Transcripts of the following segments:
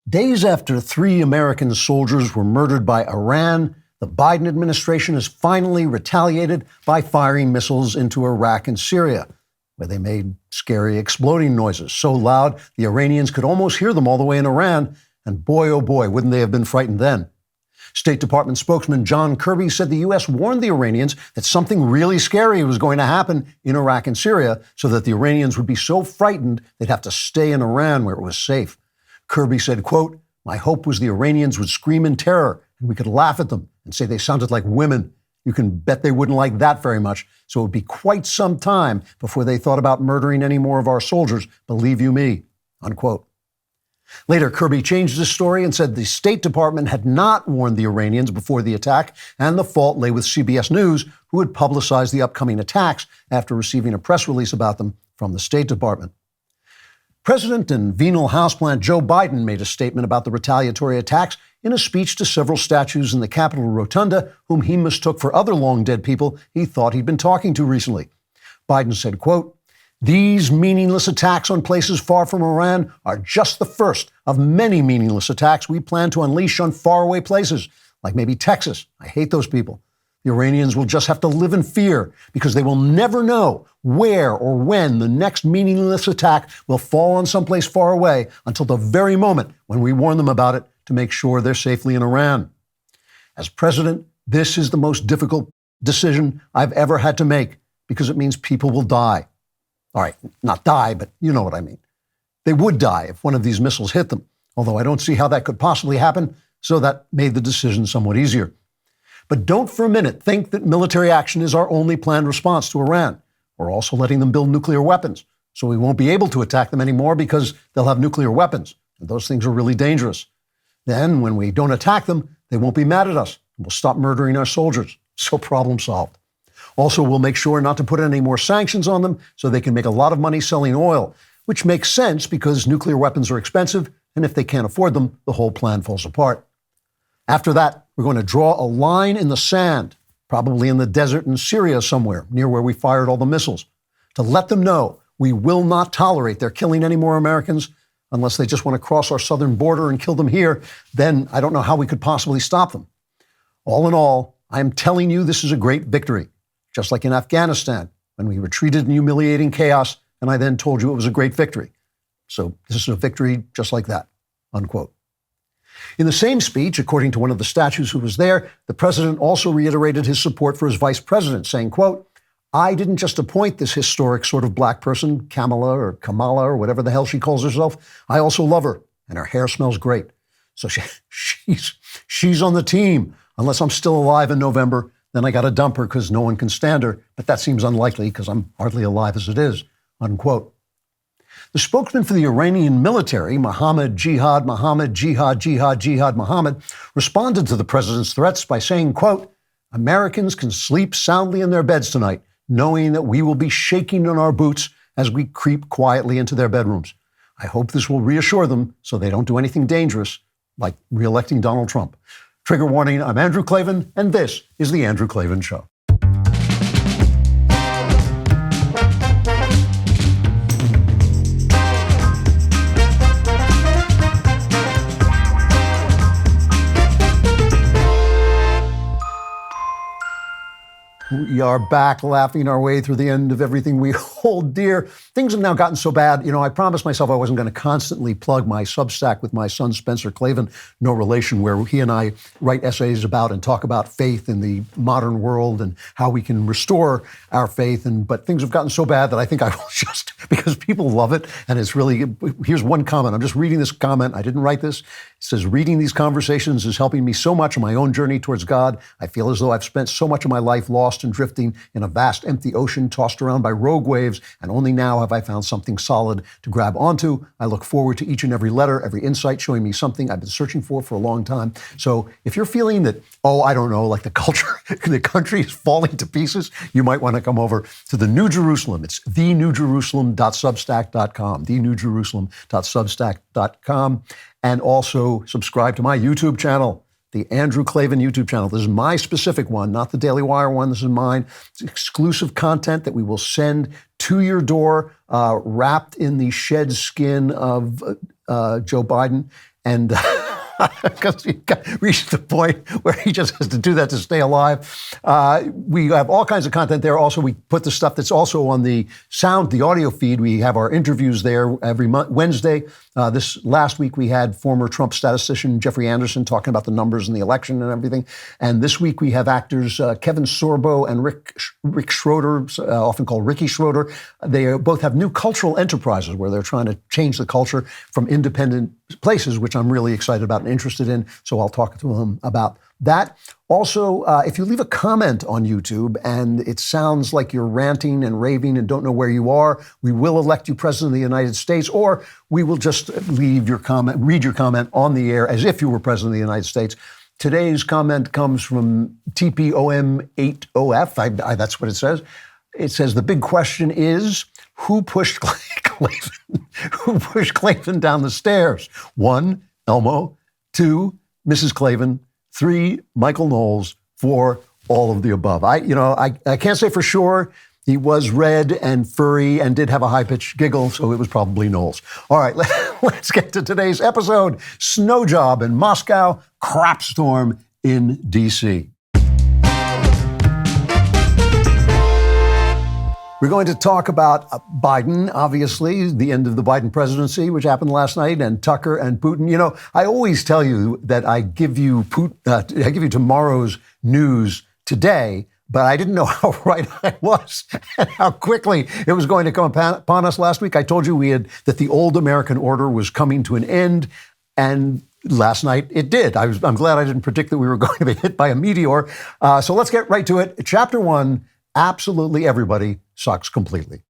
Days after 3 American soldiers were murdered by Iran, the Biden administration has finally retaliated by firing missiles into Iraq and Syria, where they made scary exploding noises so loud the Iranians could almost hear them all the way in Iran, and boy, oh boy, wouldn't they have been frightened then. State Department spokesman John Kirby said the U.S. warned the Iranians that something really scary was going to happen in Iraq and Syria so that the Iranians would be so frightened they'd have to stay in Iran where it was safe. Kirby said, quote, "My hope was the Iranians would scream in terror and we could laugh at them and say they sounded like women. You can bet they wouldn't like that very much, so it would be quite some time before they thought about murdering any more of our soldiers, believe you me," unquote. Later, Kirby changed his story and said the State Department had not warned the Iranians before the attack, and the fault lay with CBS News, who had publicized the upcoming attacks after receiving a press release about them from the State Department. President and venal houseplant Joe Biden made a statement about the retaliatory attacks in a speech to several statues in the Capitol Rotunda, whom he mistook for other long-dead people he thought he'd been talking to recently. Biden said, quote, "These meaningless attacks on places far from Iran are just the first of many meaningless attacks we plan to unleash on faraway places, like maybe Texas. I hate those people. The Iranians will just have to live in fear because they will never know where or when the next meaningless attack will fall on someplace far away until the very moment when we warn them about it to make sure they're safely in Iran. As president, this is the most difficult decision I've ever had to make because it means people will die." All right, not die, but you know what I mean. They would die if one of these missiles hit them, although I don't see how that could possibly happen, so that made the decision somewhat easier. But don't for a minute think that military action is our only planned response to Iran. We're also letting them build nuclear weapons, so we won't be able to attack them anymore because they'll have nuclear weapons, and those things are really dangerous. Then, when we don't attack them, they won't be mad at us, and we'll stop murdering our soldiers. So problem solved. Also, we'll make sure not to put any more sanctions on them so they can make a lot of money selling oil, which makes sense because nuclear weapons are expensive, and if they can't afford them, the whole plan falls apart. After that, we're going to draw a line in the sand, probably in the desert in Syria somewhere, near where we fired all the missiles, to let them know we will not tolerate their killing any more Americans unless they just want to cross our southern border and kill them here. Then I don't know how we could possibly stop them. All in all, I am telling you this is a great victory, just like in Afghanistan, when we retreated in humiliating chaos, and I then told you it was a great victory. So this is a victory just like that, unquote. In the same speech, according to one of the statues who was there, the president also reiterated his support for his vice president, saying, quote, "I didn't just appoint this historic sort of black person, Kamala or whatever the hell she calls herself. I also love her, and her hair smells great. So she's on the team. Unless I'm still alive in November, then I got to dump her because no one can stand her. But that seems unlikely because I'm hardly alive as it is," unquote. The spokesman for the Iranian military, Mohammed Jihad Mohammed, responded to the president's threats by saying, quote, "Americans can sleep soundly in their beds tonight, knowing that we will be shaking in our boots as we creep quietly into their bedrooms. I hope this will reassure them so they don't do anything dangerous, like re-electing Donald Trump." Trigger warning, I'm Andrew Klavan, and this is The Andrew Klavan Show. We are back laughing our way through the end of everything we hold dear. Things have now gotten so bad. I promised myself I wasn't going to constantly plug my Substack with my son, Spencer Klavan, no relation, where he and I write essays about and talk about faith in the modern world and how we can restore our faith. But things have gotten so bad that I think I will just, because people love it. And it's really, here's one comment. I'm just reading this comment. I didn't write this. It says, "Reading these conversations is helping me so much on my own journey towards God. I feel as though I've spent so much of my life lost and drifting in a vast empty ocean tossed around by rogue waves, and only now have I found something solid to grab onto. I look forward to each and every letter, every insight showing me something I've been searching for a long time." So if you're feeling that, like the country is falling to pieces, you might want to come over to the New Jerusalem. It's thenewjerusalem.substack.com, thenewjerusalem.substack.com, and also subscribe to my YouTube channel, the Andrew Klavan YouTube channel. This is my specific one, not the DailyWire one. This is mine. It's exclusive content that we will send to your door, wrapped in the shed skin of Joe Biden. And because he reached the point where he just has to do that to stay alive. We have all kinds of content there. Also, we put the stuff that's also on the audio feed. We have our interviews there every Wednesday. This last week, we had former Trump statistician Jeffrey Anderson talking about the numbers in the election and everything. And this week, we have actors Kevin Sorbo and Rick Schroeder, often called Ricky Schroeder. They both have new cultural enterprises where they're trying to change the culture from independent places, which I'm really excited about and interested in. So I'll talk to them about that. Also, if you leave a comment on YouTube and it sounds like you're ranting and raving and don't know where you are, we will elect you president of the United States, or we will just read your comment on the air as if you were president of the United States. Today's comment comes from TPOM80F. That's what it says. It says, the big question is, who pushed Klavan down the stairs? 1, Elmo. 2, Mrs. Klavan. 3, Michael Knowles. 4, all of the above. I can't say for sure. He was red and furry and did have a high-pitched giggle, so it was probably Knowles. All right, let's get to today's episode. Snow job in Moscow, crap storm in D.C. We're going to talk about Biden, obviously, the end of the Biden presidency, which happened last night, and Tucker and Putin. You know, I always tell you that I give you tomorrow's news today, but I didn't know how right I was and how quickly it was going to come upon us last week. I told you that the old American order was coming to an end, and last night it did. I'm glad I didn't predict that we were going to be hit by a meteor. So let's get right to it. Chapter 1, absolutely everybody sucks completely.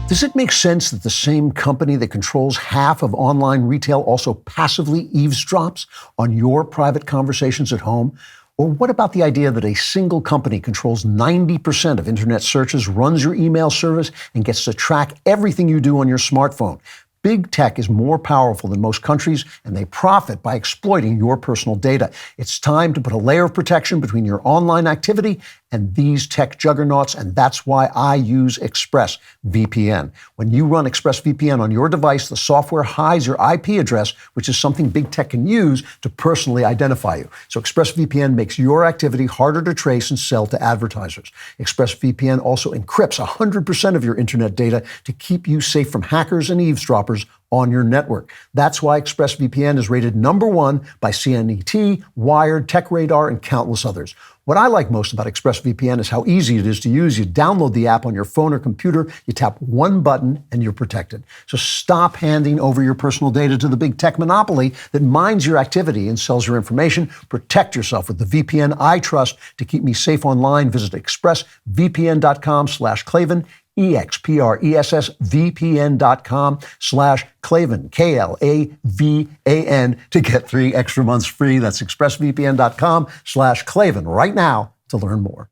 Does it make sense that the same company that controls half of online retail also passively eavesdrops on your private conversations at home? Or what about the idea that a single company controls 90% of internet searches, runs your email service, and gets to track everything you do on your smartphone? Big tech is more powerful than most countries, and they profit by exploiting your personal data. It's time to put a layer of protection between your online activity and these tech juggernauts, and that's why I use ExpressVPN. When you run ExpressVPN on your device, the software hides your IP address, which is something big tech can use to personally identify you. So ExpressVPN makes your activity harder to trace and sell to advertisers. ExpressVPN also encrypts 100% of your internet data to keep you safe from hackers and eavesdroppers on your network. That's why ExpressVPN is rated #1 by CNET, Wired, TechRadar, and countless others. What I like most about ExpressVPN is how easy it is to use. You download the app on your phone or computer, you tap one button, and you're protected. So stop handing over your personal data to the big tech monopoly that mines your activity and sells your information. Protect yourself with the VPN I trust to keep me safe online. Visit expressvpn.com/Klavan. expressvpn.com/Klavan, Klavan, to get 3 extra months free. That's expressvpn.com/Klavan right now to learn more.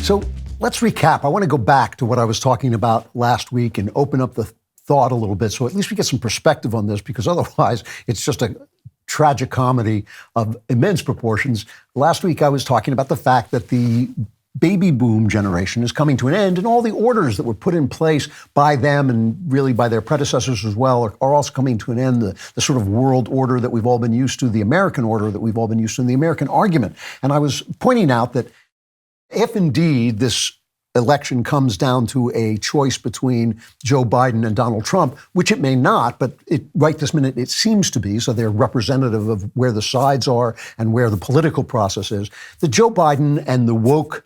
So let's recap. I want to go back to what I was talking about last week and open up the thought a little bit so at least we get some perspective on this, because otherwise it's just a tragic comedy of immense proportions. Last week, I was talking about the fact that the baby boom generation is coming to an end, and all the orders that were put in place by them and really by their predecessors as well are also coming to an end. The sort of world order that we've all been used to, the American order that we've all been used to, and the American argument. And I was pointing out that if indeed this election comes down to a choice between Joe Biden and Donald Trump, which it may not, but right this minute it seems to be, so they're representative of where the sides are and where the political process is, that Joe Biden and the woke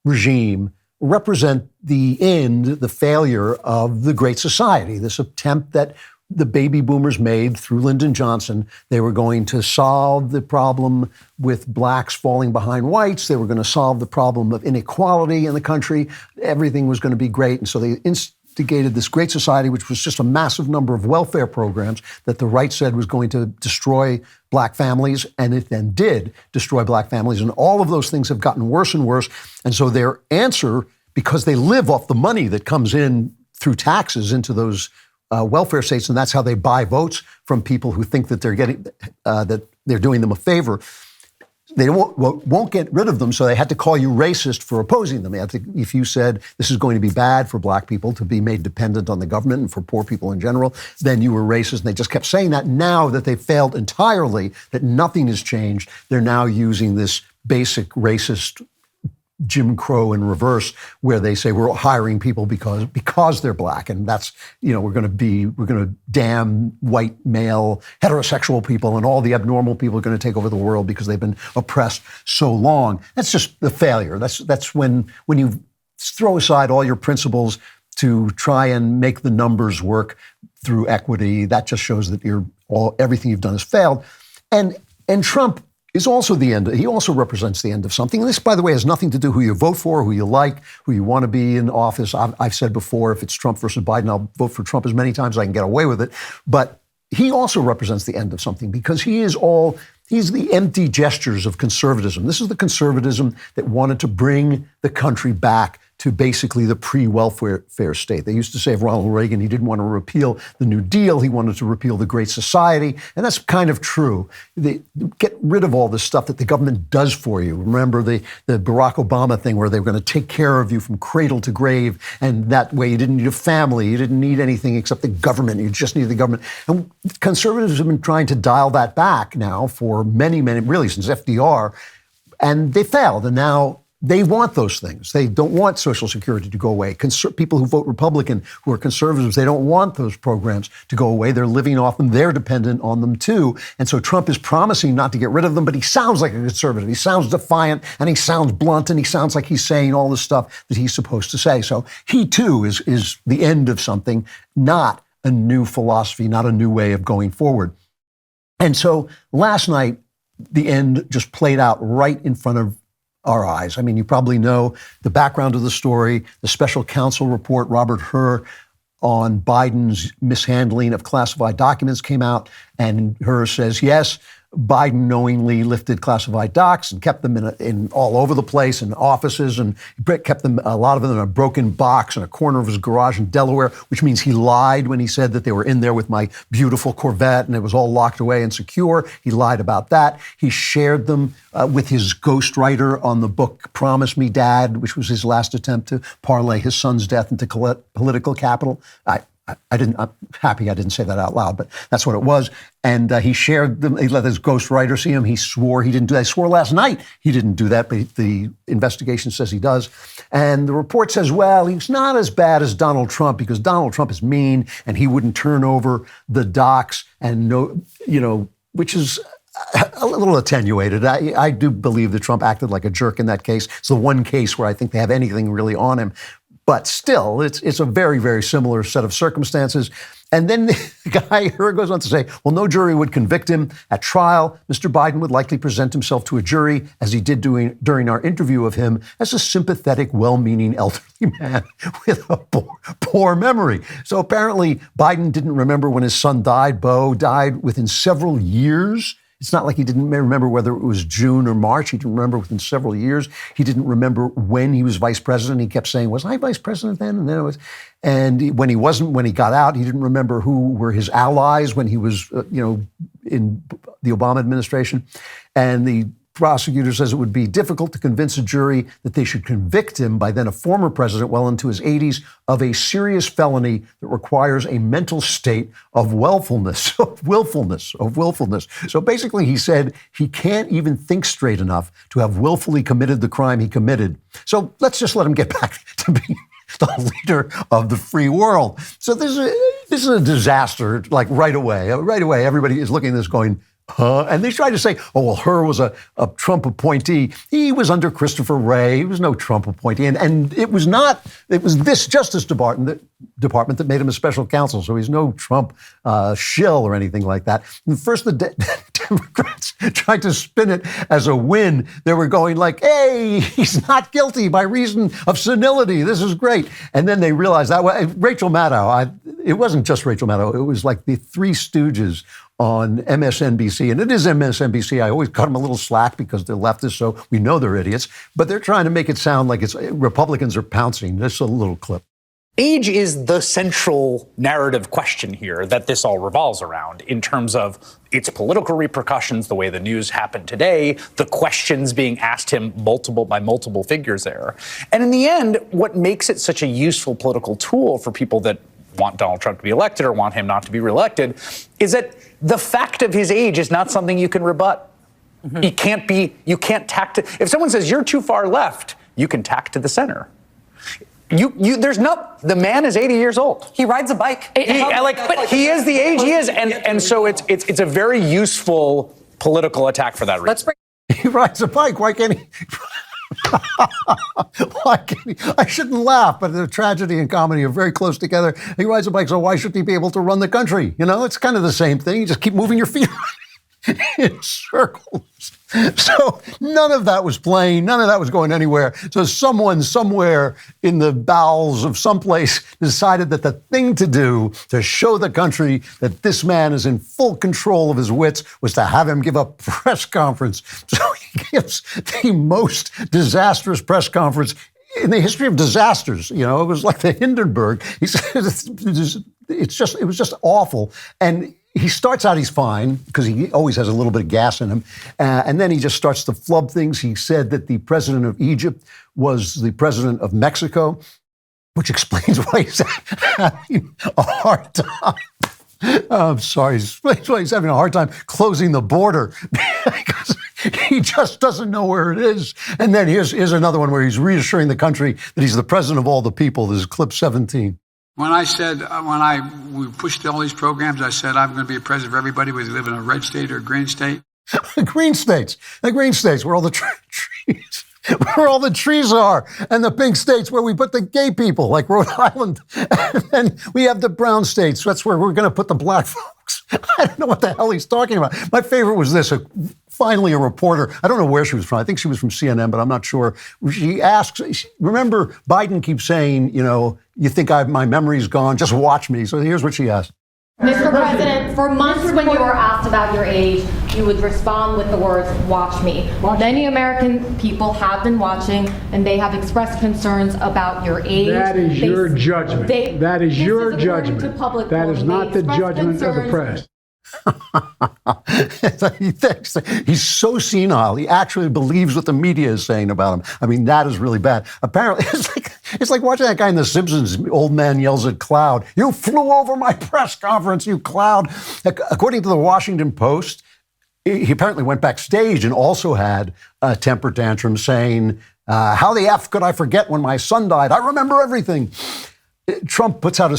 regime represent the end, the failure of the Great Society, this attempt that the baby boomers made through Lyndon Johnson. They were going to solve the problem with blacks falling behind whites. They were going to solve the problem of inequality in the country. Everything was going to be great. And so they instigated this Great Society, which was just a massive number of welfare programs that the right said was going to destroy black families. And it then did destroy black families. And all of those things have gotten worse and worse. And so their answer, because they live off the money that comes in through taxes into those welfare states, and that's how they buy votes from people who think that they're getting that they're doing them a favor. they won't get rid of them, so they had to call you racist for opposing them. If you said this is going to be bad for black people to be made dependent on the government and for poor people in general, then you were racist. And they just kept saying that. Now that they failed entirely, that nothing has changed, they're now using this basic racist Jim Crow in reverse, where they say we're hiring people because they're black, and that's, we're going to damn white male heterosexual people, and all the abnormal people are going to take over the world because they've been oppressed so long. That's just the failure. That's when you throw aside all your principles to try and make the numbers work through equity. That just shows that everything you've done has failed, and Trump is also the end. He also represents the end of something. And this, by the way, has nothing to do who you vote for, who you like, who you want to be in office. I've said before, if it's Trump versus Biden, I'll vote for Trump as many times as I can get away with it. But he also represents the end of something because he's the empty gestures of conservatism. This is the conservatism that wanted to bring the country back to basically the pre-welfare state. They used to say of Ronald Reagan, he didn't want to repeal the New Deal, he wanted to repeal the Great Society, and that's kind of true. They get rid of all this stuff that the government does for you. Remember the Barack Obama thing where they were going to take care of you from cradle to grave, and that way you didn't need a family, you didn't need anything except the government, you just needed the government. And conservatives have been trying to dial that back now for many, really since FDR, and they failed, and now they want those things. They don't want Social Security to go away. People who vote Republican, who are conservatives, they don't want those programs to go away. They're living off them. They're dependent on them too. And so Trump is promising not to get rid of them, but he sounds like a conservative. He sounds defiant, and he sounds blunt, and he sounds like he's saying all the stuff that he's supposed to say. So he too is the end of something, not a new philosophy, not a new way of going forward. And so last night, the end just played out right in front of our eyes. I mean, you probably know the background of the story, the special counsel report, Robert Hur, on Biden's mishandling of classified documents came out, and Hur says, yes, Biden knowingly lifted classified docs and kept them in all over the place in offices, and kept them, a lot of them in a broken box in a corner of his garage in Delaware, which means he lied when he said that they were in there with my beautiful Corvette and it was all locked away and secure. He lied about that. He shared them with his ghostwriter on the book Promise Me, Dad, which was his last attempt to parlay his son's death into political capital. I'm happy I didn't say that out loud, but that's what it was. And he shared them. He let his ghostwriter see him. He swore he didn't do that. He swore last night he didn't do that, but the investigation says he does. And the report says, well, he's not as bad as Donald Trump because Donald Trump is mean and he wouldn't turn over the docs and which is a little attenuated. I do believe that Trump acted like a jerk in that case. It's the one case where I think they have anything really on him. But still, it's a very, very similar set of circumstances. And then the guy here goes on to say, well, no jury would convict him at trial. Mr. Biden would likely present himself to a jury, as he did during our interview of him, as a sympathetic, well-meaning elderly man with a poor memory. So apparently, Biden didn't remember when his son died. Beau died within several years. It's not like he didn't remember whether it was June or March. He didn't remember within several years. He didn't remember when he was vice president. He kept saying, was I vice president then? And then it was, and when he wasn't, when he got out, he didn't remember who were his allies when he was, in the Obama administration. And the prosecutor says it would be difficult to convince a jury that they should convict him, by then a former president, well into his 80s, of a serious felony that requires a mental state of willfulness. So basically he said he can't even think straight enough to have willfully committed the crime he committed. So let's just let him get back to being the leader of the free world. So this is a disaster, like right away. Right away, everybody is looking at this going, huh? And they tried to say, oh, well, Hur was a Trump appointee. He was under Christopher Wray. He was no Trump appointee. And it was this Justice Department that made him a special counsel. So he's no Trump shill or anything like that. And first, the Democrats tried to spin it as a win. They were going like, hey, he's not guilty by reason of senility. This is great. And then they realized that Rachel Maddow, it wasn't just Rachel Maddow. It was like the Three Stooges on MSNBC, and it is MSNBC. I always cut them a little slack because they're leftists, so we know they're idiots, but they're trying to make it sound like it's Republicans are pouncing. Just a little clip. Age is the central narrative question here that this all revolves around in terms of its political repercussions, the way the news happened today, the questions being asked him by multiple figures there. And in the end, what makes it such a useful political tool for people that want Donald Trump to be elected or want him not to be reelected is that the fact of his age is not something you can rebut. Mm-hmm. You can't tack to, if someone says you're too far left, you can tack to the center. The man is 80 years old. He rides a bike. But he is the age he is, and so it's a very useful political attack for that reason. He rides a bike. Why can't he? Why can't he? I shouldn't laugh, but the tragedy and comedy are very close together. He rides a bike, so why shouldn't he be able to run the country? You know, it's kind of the same thing. You just keep moving your feet in circles. So none of that was playing. None of that was going anywhere. So someone somewhere in the bowels of someplace decided that the thing to do to show the country that this man is in full control of his wits was to have him give a press conference. So he gives the most disastrous press conference in the history of disasters. You know, it was like the Hindenburg. He said it was just awful. And he starts out, he's fine, because he always has a little bit of gas in him. And then he just starts to flub things. He said that the president of Egypt was the president of Mexico, which explains why he's having a hard time. I'm sorry, explains why he's having a hard time closing the border, because he just doesn't know where it is. And then here's another one where he's reassuring the country that he's the president of all the people. This is clip 17. When we pushed all these programs, I said, I'm going to be a president for everybody, whether you live in a red state or a green state. The green states, where all the trees, where all the trees are, and the pink states where we put the gay people, like Rhode Island. And then we have the brown states. That's where we're going to put the black folks. I don't know what the hell he's talking about. My favorite was this. Finally, a reporter, I don't know where she was from. I think she was from CNN, but I'm not sure. She asks, remember, Biden keeps saying, you know, you think my memory's gone, just watch me. So here's what she asked. Mr. President, for months when you were asked about your age, you would respond with the words, watch me. Many American people have been watching, and they have expressed concerns about your age. That is your judgment. That is your judgment. That is not the judgment of the press. He thinks he's so senile. He actually believes what the media is saying about him. I mean, that is really bad. Apparently, it's like watching that guy in The Simpsons. Old man yells at Cloud, "You flew over my press conference, you Cloud." According to the Washington Post, he apparently went backstage and also had a temper tantrum saying, how the F could I forget when my son died? I remember everything. Trump puts out a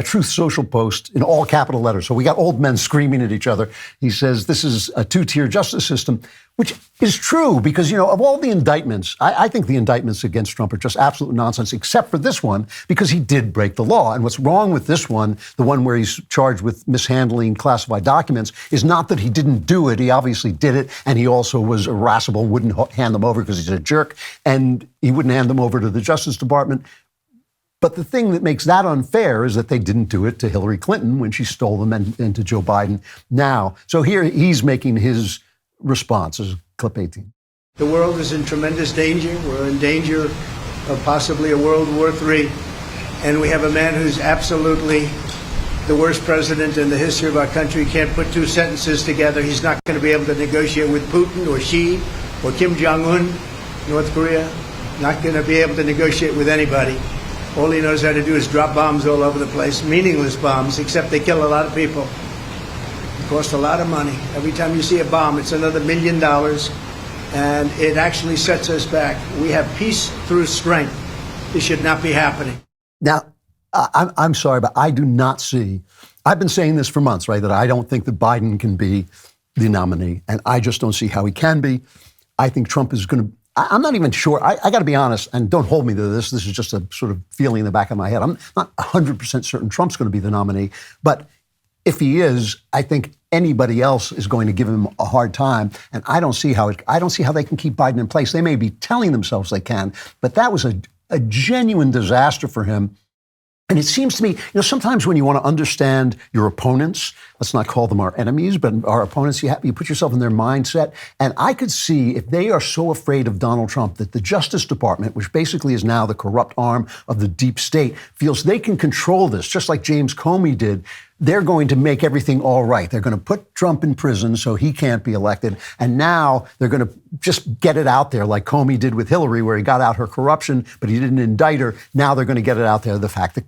Truth Social post in all capital letters. So we got old men screaming at each other. He says this is a two-tier justice system, which is true because, you know, of all the indictments, I think the indictments against Trump are just absolute nonsense, except for this one, because he did break the law. And what's wrong with this one, the one where he's charged with mishandling classified documents, is not that he didn't do it. He obviously did it. And he also was irascible, wouldn't hand them over because he's a jerk. And he wouldn't hand them over to the Justice Department. But the thing that makes that unfair is that they didn't do it to Hillary Clinton when she stole them and to Joe Biden now. So here he's making his response. This is clip 18. The world is in tremendous danger. We're in danger of possibly a World War III. And we have a man who's absolutely the worst president in the history of our country. Can't put two sentences together. He's not going to be able to negotiate with Putin or Xi or Kim Jong-un, North Korea. Not going to be able to negotiate with anybody. All he knows how to do is drop bombs all over the place, meaningless bombs, except they kill a lot of people. It costs a lot of money. Every time you see a bomb, it's another $1 million, and it actually sets us back. We have peace through strength. This should not be happening. Now, I'm sorry, but I do not see, I've been saying this for months, right, that I don't think that Biden can be the nominee, and I just don't see how he can be. I think Trump is going to, I'm not even sure. I got to be honest, and don't hold me to this. This is just a sort of feeling in the back of my head. I'm not 100% certain Trump's going to be the nominee. But if he is, I think anybody else is going to give him a hard time. And I don't see how they can keep Biden in place. They may be telling themselves they can, but that was a genuine disaster for him. And it seems to me, sometimes when you want to understand your opponents, let's not call them our enemies, but our opponents, you put yourself in their mindset. And I could see if they are so afraid of Donald Trump that the Justice Department, which basically is now the corrupt arm of the deep state, feels they can control this, just like James Comey did. They're going to make everything all right. They're going to put Trump in prison so he can't be elected. And now they're going to just get it out there like Comey did with Hillary, where he got out her corruption, but he didn't indict her. Now they're going to get it out there, the fact that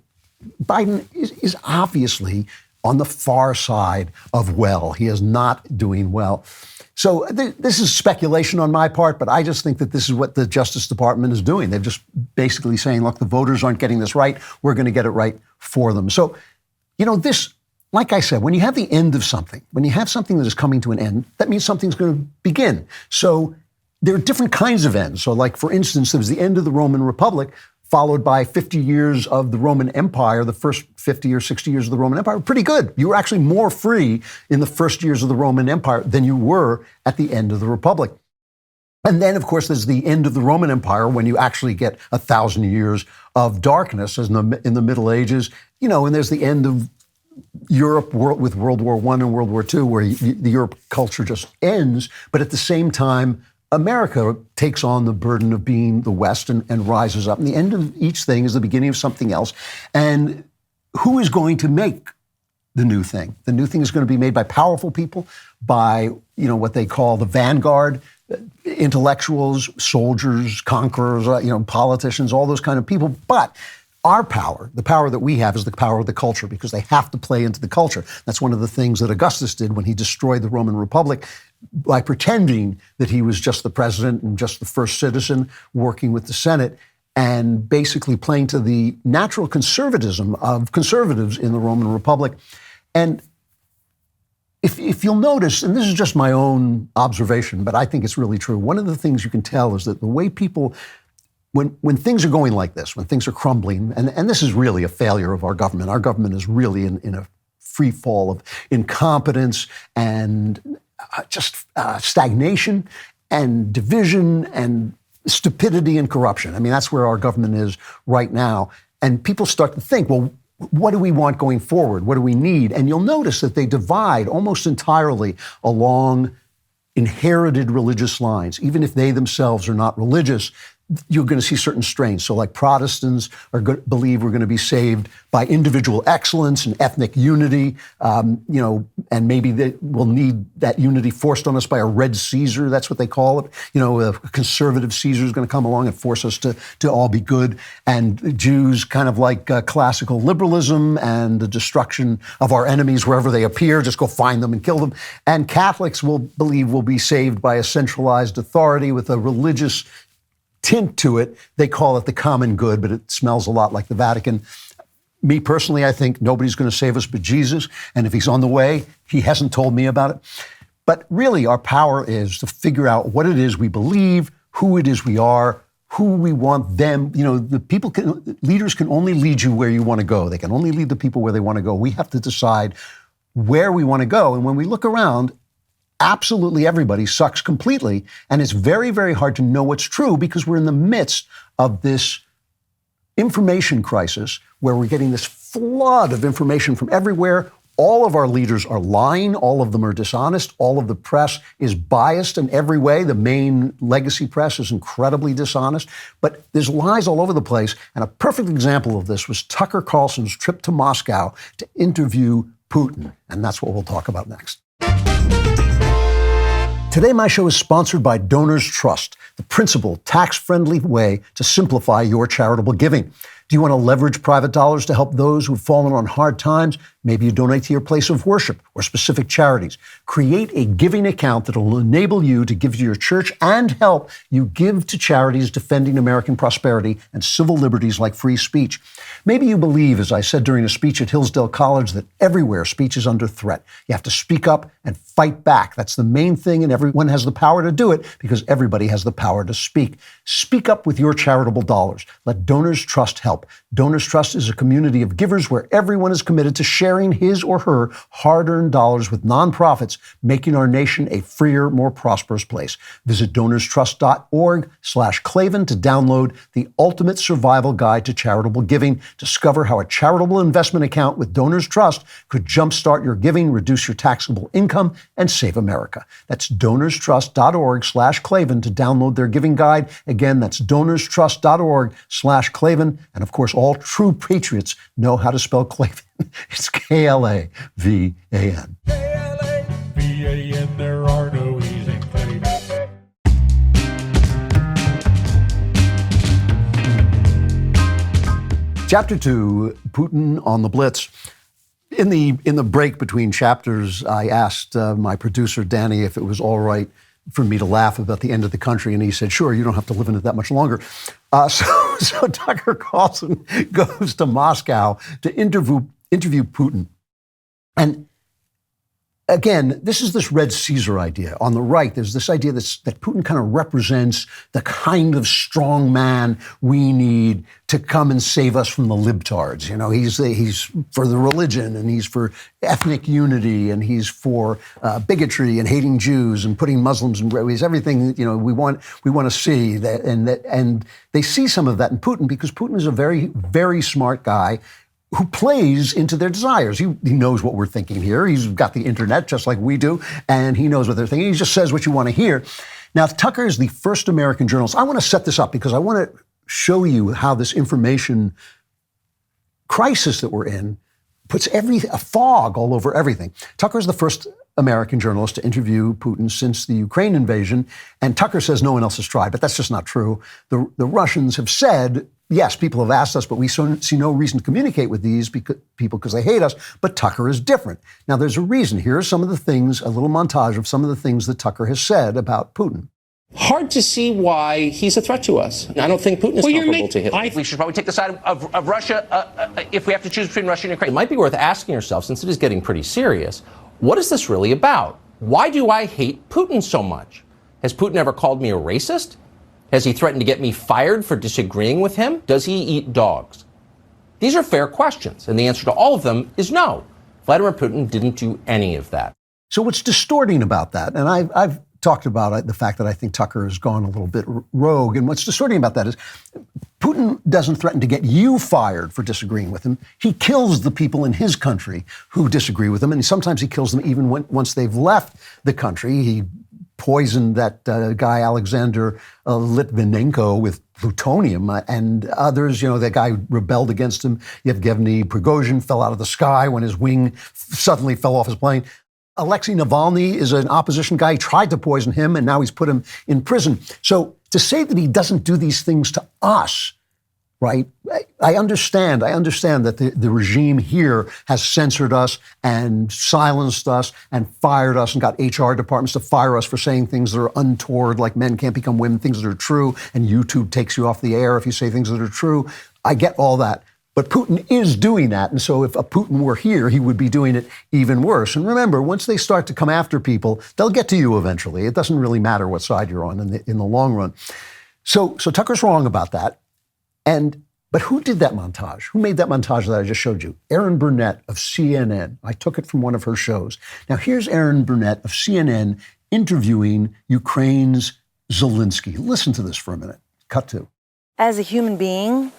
Biden is obviously on the far side of well. He is not doing well. So this is speculation on my part, but I just think that this is what the Justice Department is doing. They're just basically saying, look, the voters aren't getting this right. We're going to get it right for them. So, this, like I said, when you have the end of something, when you have something that is coming to an end, that means something's going to begin. So there are different kinds of ends. So like, for instance, there was the end of the Roman Republic, followed by 50 years of the Roman Empire. The first 50 or 60 years of the Roman Empire were pretty good. You were actually more free in the first years of the Roman Empire than you were at the end of the Republic. And then, of course, there's the end of the Roman Empire when you actually get 1,000 years of darkness as in the Middle Ages, and there's the end of Europe with World War I and World War II, where the Europe culture just ends. But at the same time, America takes on the burden of being the West and rises up. And the end of each thing is the beginning of something else. And who is going to make the new thing? The new thing is going to be made by powerful people, by, what they call the vanguard, intellectuals, soldiers, conquerors, politicians, all those kind of people. But our power, the power that we have, is the power of the culture, because they have to play into the culture. That's one of the things that Augustus did when he destroyed the Roman Republic, by pretending that he was just the president and just the first citizen working with the Senate, and basically playing to the natural conservatism of conservatives in the Roman Republic. And if you'll notice, and this is just my own observation, but I think it's really true, one of the things you can tell is that the way people, when things are going like this, when things are crumbling, and this is really a failure of our government is really in a free fall of incompetence and just stagnation and division and stupidity and corruption. I mean, that's where our government is right now. And people start to think, well, what do we want going forward? What do we need? And you'll notice that they divide almost entirely along inherited religious lines. Even if they themselves are not religious, you're going to see certain strains. So like Protestants believe we're going to be saved by individual excellence and ethnic unity, and maybe they will need that unity forced on us by a red Caesar. That's what they call it. A conservative Caesar is going to come along and force us to all be good. And Jews kind of like classical liberalism and the destruction of our enemies wherever they appear, just go find them and kill them. And Catholics will believe we'll be saved by a centralized authority with a religious tint to it. They call it the common good, but it smells a lot like the Vatican. Me personally, I think nobody's going to save us but Jesus. And if he's on the way, he hasn't told me about it. But really, our power is to figure out what it is we believe, who it is we are, who we want them. Leaders can only lead you where you want to go. They can only lead the people where they want to go. We have to decide where we want to go. And when we look around, absolutely everybody sucks completely. And it's very, very hard to know what's true because we're in the midst of this information crisis where we're getting this flood of information from everywhere. All of our leaders are lying. All of them are dishonest. All of the press is biased in every way. The main legacy press is incredibly dishonest. But there's lies all over the place. And a perfect example of this was Tucker Carlson's trip to Moscow to interview Putin. And that's what we'll talk about next. Today, my show is sponsored by Donors Trust, the principled, tax-friendly way to simplify your charitable giving. Do you want to leverage private dollars to help those who've fallen on hard times? Maybe you donate to your place of worship or specific charities. Create a giving account that will enable you to give to your church and help you give to charities defending American prosperity and civil liberties like free speech. Maybe you believe, as I said during a speech at Hillsdale College, that everywhere speech is under threat. You have to speak up and fight back. That's the main thing, and everyone has the power to do it because everybody has the power to speak. Speak up with your charitable dollars. Let Donors Trust help. Donors Trust is a community of givers where everyone is committed to sharing sharing his or her hard-earned dollars with nonprofits, making our nation a freer, more prosperous place. Visit donorstrust.org/Klavan to download the ultimate survival guide to charitable giving. Discover how a charitable investment account with Donors Trust could jumpstart your giving, reduce your taxable income, and save America. That's donorstrust.org/Klavan to download their giving guide. Again, that's donorstrust.org/Klavan. And of course, all true patriots know how to spell Klavan. It's Klavan. Klavan, there are no easy things. Chapter 2, Putin on the Blitz. In the break between chapters, I asked my producer, Danny, if it was all right for me to laugh about the end of the country, and he said, sure, you don't have to live in it that much longer. So Tucker Carlson goes to Moscow to interview Putin. And again, this is this Red Caesar idea. On the right, there's this idea that Putin kind of represents the kind of strong man we need to come and save us from the libtards. You know, he's for the religion, and he's for ethnic unity, and he's for bigotry and hating Jews and putting Muslims in. He's everything, you know, we want to see that, and they see some of that in Putin because Putin is a very, very smart guy who plays into their desires. He knows what we're thinking here. He's got the internet just like we do, and he knows what they're thinking. He just says what you want to hear. Now, Tucker is the first American journalist. I want to set this up because I want to show you how this information crisis that we're in puts a fog all over everything. Tucker is the first American journalist to interview Putin since the Ukraine invasion, and Tucker says no one else has tried, but that's just not true. The Russians have said, yes, people have asked us, but we see no reason to communicate with these people because they hate us, but Tucker is different. Now, there's a reason. Here are some of the things, a little montage of some of the things that Tucker has said about Putin. Hard to see why he's a threat to us. I don't think Putin is comparable to Hitler. We should probably take the side of Russia if we have to choose between Russia and Ukraine. It might be worth asking yourself, since it is getting pretty serious, what is this really about? Why do I hate Putin so much? Has Putin ever called me a racist? Has he threatened to get me fired for disagreeing with him? Does he eat dogs? These are fair questions, and the answer to all of them is no. Vladimir Putin didn't do any of that. So what's distorting about that, and I've talked about the fact that I think Tucker has gone a little bit rogue, and what's distorting about that is Putin doesn't threaten to get you fired for disagreeing with him. He kills the people in his country who disagree with him, and sometimes he kills them even once they've left the country. He poisoned that guy Alexander Litvinenko with plutonium, and others, you know, that guy rebelled against him. Yevgeny Prigozhin fell out of the sky when his wing suddenly fell off his plane. Alexei Navalny is an opposition guy. He tried to poison him, and now he's put him in prison. So to say that he doesn't do these things to us, right? I understand that the regime here has censored us and silenced us and fired us and got HR departments to fire us for saying things that are untoward, like men can't become women, things that are true, and YouTube takes you off the air if you say things that are true. I get all that. But Putin is doing that, and so if a Putin were here, he would be doing it even worse. And remember, once they start to come after people, they'll get to you eventually. It doesn't really matter what side you're on in the long run. So Tucker's wrong about that. But who did that montage? Who made that montage that I just showed you? Erin Burnett of CNN. I took it from one of her shows. Now here's Erin Burnett of CNN interviewing Ukraine's Zelensky. Listen to this for a minute. Cut to. As a human being,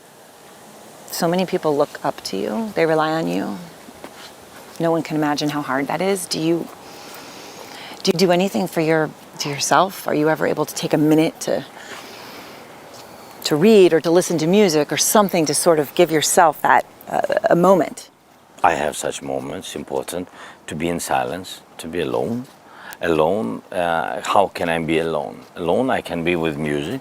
so many people look up to you. They rely on you. No one can imagine how hard that is. Do you do anything for yourself? Are you ever able to take a minute to read or to listen to music or something to sort of give yourself that a moment? I have such moments, important, to be in silence, to be alone. Alone, how can I be alone? Alone, I can be with music.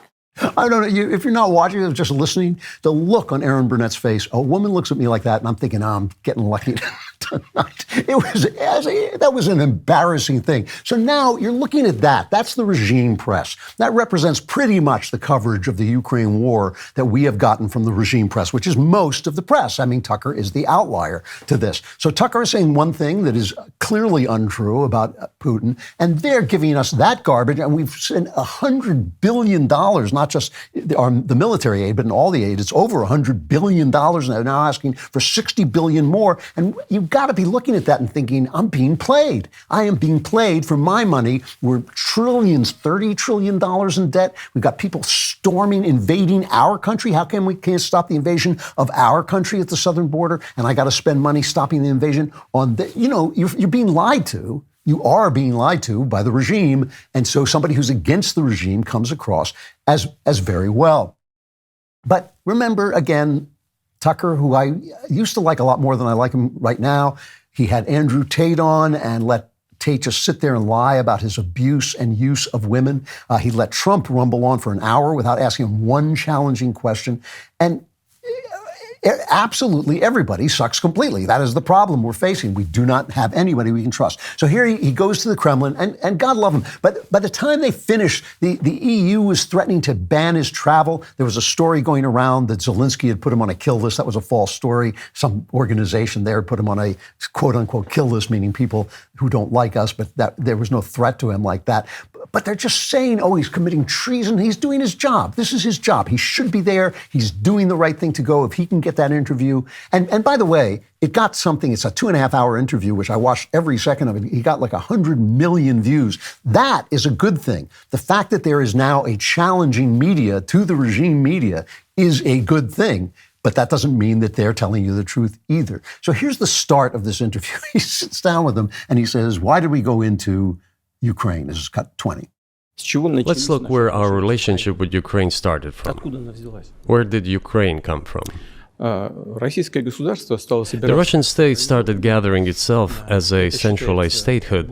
I don't know, if you're not watching, you're just listening, the look on Erin Burnett's face, a woman looks at me like that, and I'm thinking, I'm getting lucky tonight. That was an embarrassing thing. So now you're looking at that. That's the regime press. That represents pretty much the coverage of the Ukraine war that we have gotten from the regime press, which is most of the press. I mean, Tucker is the outlier to this. So Tucker is saying one thing that is clearly untrue about Putin, and they're giving us that garbage, and we've sent $100 billion, not just the military aid, but in all the aid. It's over $100 billion now, asking for $60 billion more. And you've got to be looking at that and thinking, I'm being played. I am being played for my money. We're trillions, $30 trillion in debt. We've got people storming, invading our country. How come we can't stop the invasion of our country at the southern border? And I got to spend money stopping the invasion on the, you're being lied to. You are being lied to by the regime. And so somebody who's against the regime comes across as very well. But remember, again, Tucker, who I used to like a lot more than I like him right now, he had Andrew Tate on and let Tate just sit there and lie about his abuse and use of women. He let Trump rumble on for an hour without asking him one challenging question. And absolutely everybody sucks completely. That is the problem we're facing. We do not have anybody we can trust. So here he goes to the Kremlin, and God love him. But by the time they finished, the EU was threatening to ban his travel. There was a story going around that Zelensky had put him on a kill list. That was a false story. Some organization there put him on a quote-unquote kill list, meaning people who don't like us, but that there was no threat to him like that. But they're just saying, oh, he's committing treason. He's doing his job. This is his job. He should be there. He's doing the right thing to go if he can get that interview. And by the way, it got something. It's a 2.5-hour interview, which I watched every second of it. He got like 100 million views. That is a good thing. The fact that there is now a challenging media to the regime media is a good thing. But that doesn't mean that they're telling you the truth either. So here's the start of this interview. He sits down with them and he says, why did we go into Ukraine? This is cut 20. Let's look where our relationship with Ukraine started from. Where did Ukraine come from? The Russian state started gathering itself as a centralized statehood,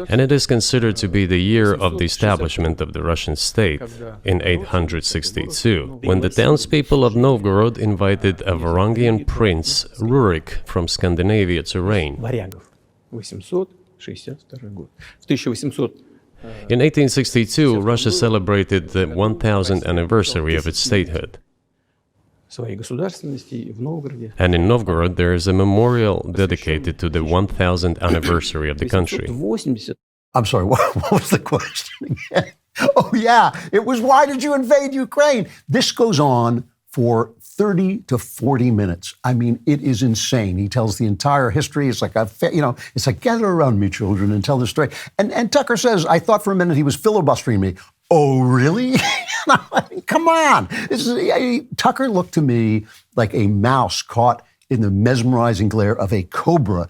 and it is considered to be the year of the establishment of the Russian state in 862, when the townspeople of Novgorod invited a Varangian prince, Rurik, from Scandinavia to reign. In 1862, Russia celebrated the 1000th anniversary of its statehood. And in Novgorod, there is a memorial dedicated to the 1000th anniversary of the country. I'm sorry, what was the question again? Oh, yeah, it was, why did you invade Ukraine? This goes on for 30 to 40 minutes. I mean, it is insane. He tells the entire history. It's like, it's like, gather around me, children, and tell the story. And Tucker says, I thought for a minute he was filibustering me. Oh, really? Come on. Tucker looked to me like a mouse caught in the mesmerizing glare of a cobra.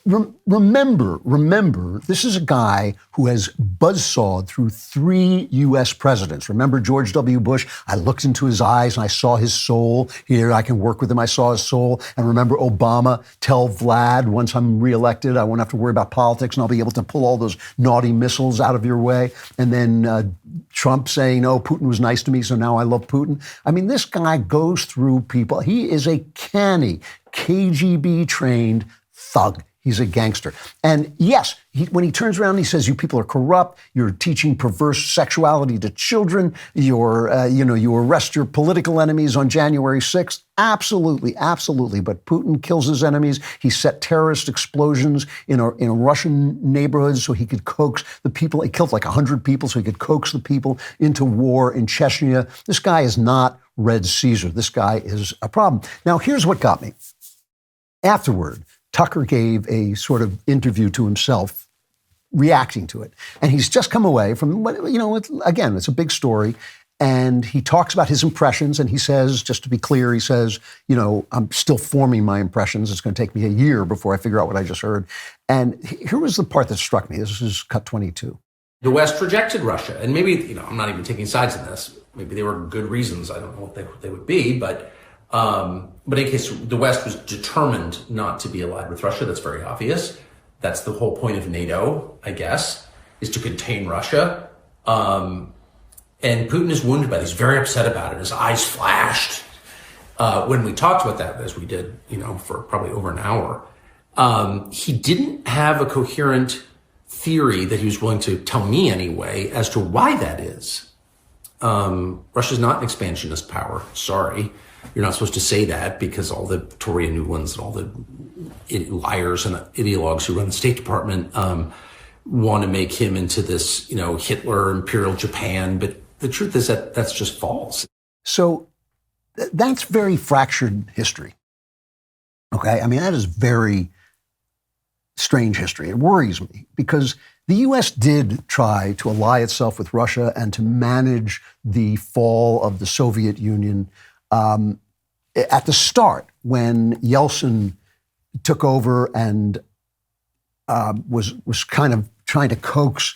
Remember, this is a guy who has buzzsawed through 3 U.S. presidents. Remember George W. Bush? I looked into his eyes and I saw his soul. Here, I can work with him. I saw his soul. And remember Obama, tell Vlad, once I'm reelected, I won't have to worry about politics and I'll be able to pull all those naughty missiles out of your way. And then Trump saying, oh, Putin was nice to me, so now I love Putin. I mean, this guy goes through people. He is a canny, KGB-trained thug. He's a gangster. And yes, when he turns around and he says, you people are corrupt, you're teaching perverse sexuality to children, you arrest your political enemies on January 6th. Absolutely, absolutely. But Putin kills his enemies. He set terrorist explosions in Russian neighborhoods so he could coax the people. He killed like 100 people so he could coax the people into war in Chechnya. This guy is not Red Caesar. This guy is a problem. Now, here's what got me. Afterward, Tucker gave a sort of interview to himself, reacting to it. And he's just come away from, again, it's a big story. And he talks about his impressions. And he says, just to be clear, he says, I'm still forming my impressions. It's going to take me a year before I figure out what I just heard. And here was the part that struck me. This is cut 22. The West rejected Russia. And maybe, I'm not even taking sides in this. Maybe they were good reasons. I don't know what they would be. But in any case, the West was determined not to be allied with Russia. That's very obvious. That's the whole point of NATO, I guess, is to contain Russia. And Putin is wounded by this. He's very upset about it. His eyes flashed when we talked about that, as we did, for probably over an hour. He didn't have a coherent theory that he was willing to tell me anyway as to why that is. Russia's not an expansionist power. Sorry. You're not supposed to say that because all the Tory and New Ones and all the liars and ideologues who run the State Department want to make him into this, Hitler, Imperial Japan. But the truth is that that's just false. So that's very fractured history. Okay? I mean, that is very strange history. It worries me because the U.S. did try to ally itself with Russia and to manage the fall of the Soviet Union at the start when Yeltsin took over and was kind of trying to coax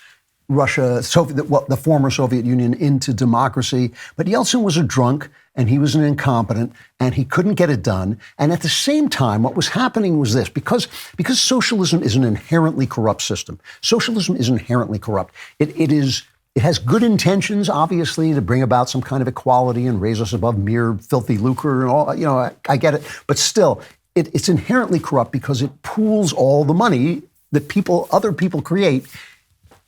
Russia, the former Soviet Union, into democracy. But Yeltsin was a drunk and he was an incompetent and he couldn't get it done. And at the same time, what was happening was this, because socialism is an inherently corrupt system. Socialism is inherently corrupt. It has good intentions, obviously, to bring about some kind of equality and raise us above mere filthy lucre and all. I get it. But still, it's inherently corrupt because it pools all the money that other people create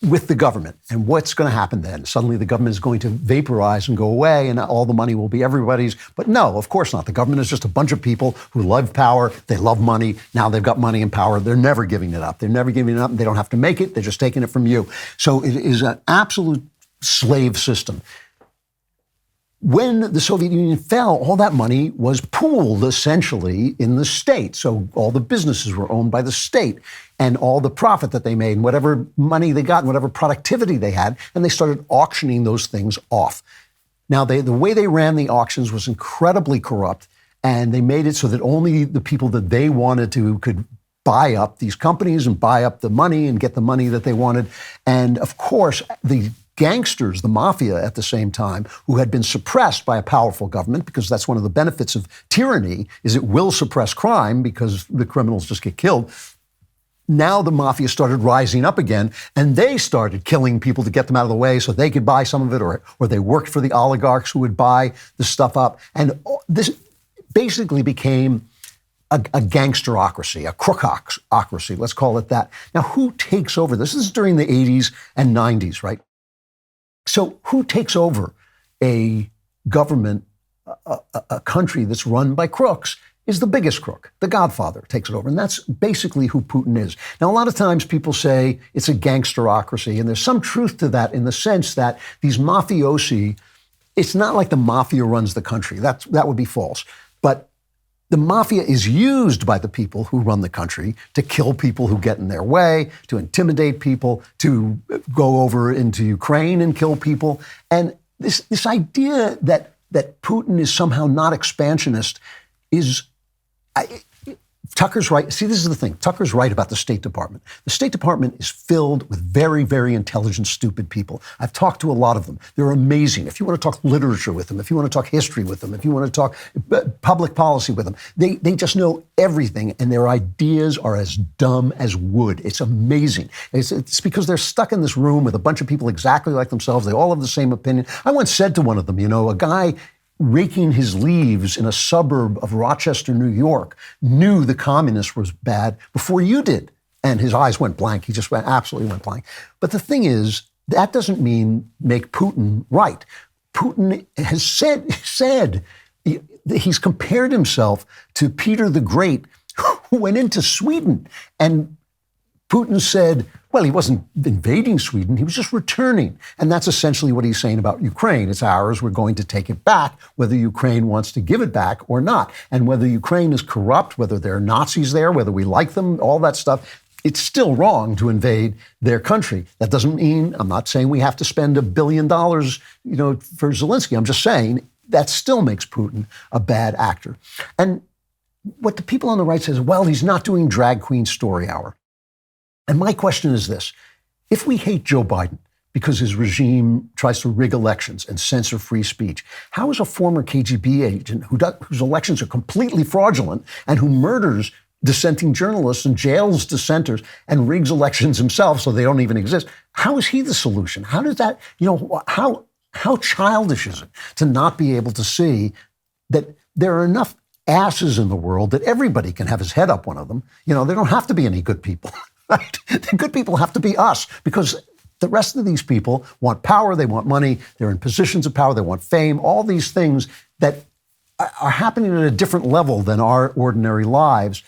with the government. And what's going to happen then? Suddenly the government is going to vaporize and go away and all the money will be everybody's. But no, of course not. The government is just a bunch of people who love power. They love money. Now they've got money and power. They're never giving it up. They're never giving it up. They don't have to make it. They're just taking it from you. So it is an absolute slave system. When the Soviet Union fell, all that money was pooled essentially in the state. So all the businesses were owned by the state and all the profit that they made and whatever money they got and whatever productivity they had, and they started auctioning those things off. Now, the way they ran the auctions was incredibly corrupt, and they made it so that only the people that they wanted to could buy up these companies and buy up the money and get the money that they wanted. And of course, the gangsters, the mafia at the same time, who had been suppressed by a powerful government, because that's one of the benefits of tyranny, is it will suppress crime because the criminals just get killed. Now the mafia started rising up again, and they started killing people to get them out of the way so they could buy some of it, or they worked for the oligarchs who would buy the stuff up. And this basically became a gangsterocracy, a crookocracy, let's call it that. Now, who takes over this? This is during the 80s and 90s, right? So who takes over a government, a country that's run by crooks, is the biggest crook. The Godfather takes it over. And that's basically who Putin is. Now, a lot of times people say it's a gangsterocracy, and there's some truth to that in the sense that these mafiosi, it's not like the mafia runs the country. That would be false. But the mafia is used by the people who run the country to kill people who get in their way, to intimidate people, to go over into Ukraine and kill people. And this idea that Putin is somehow not expansionist is... Tucker's right. See, this is the thing. Tucker's right about the State Department. The State Department is filled with very, very intelligent, stupid people. I've talked to a lot of them. They're amazing. If you want to talk literature with them, if you want to talk history with them, if you want to talk public policy with them, they just know everything, and their ideas are as dumb as wood. It's amazing. It's because they're stuck in this room with a bunch of people exactly like themselves. They all have the same opinion. I once said to one of them, a guy raking his leaves in a suburb of Rochester, New York, knew the communists was bad before you did. And his eyes went blank. He just absolutely went blank. But the thing is, that doesn't mean make Putin right. Putin has said he's compared himself to Peter the Great, who went into Sweden. And Putin said, well, he wasn't invading Sweden, he was just returning. And that's essentially what he's saying about Ukraine. It's ours, we're going to take it back, whether Ukraine wants to give it back or not. And whether Ukraine is corrupt, whether there are Nazis there, whether we like them, all that stuff, it's still wrong to invade their country. That doesn't mean, I'm not saying we have to spend $1 billion, for Zelensky. I'm just saying that still makes Putin a bad actor. And what the people on the right says, well, he's not doing drag queen story hour. And my question is this: if we hate Joe Biden because his regime tries to rig elections and censor free speech, how is a former KGB agent whose elections are completely fraudulent and who murders dissenting journalists and jails dissenters and rigs elections himself so they don't even exist, how is he the solution? How does that, how childish is it to not be able to see that there are enough asses in the world that everybody can have his head up one of them? They don't have to be any good people. Right? The good people have to be us, because the rest of these people want power, they want money, they're in positions of power, they want fame, all these things that are happening at a different level than our ordinary lives.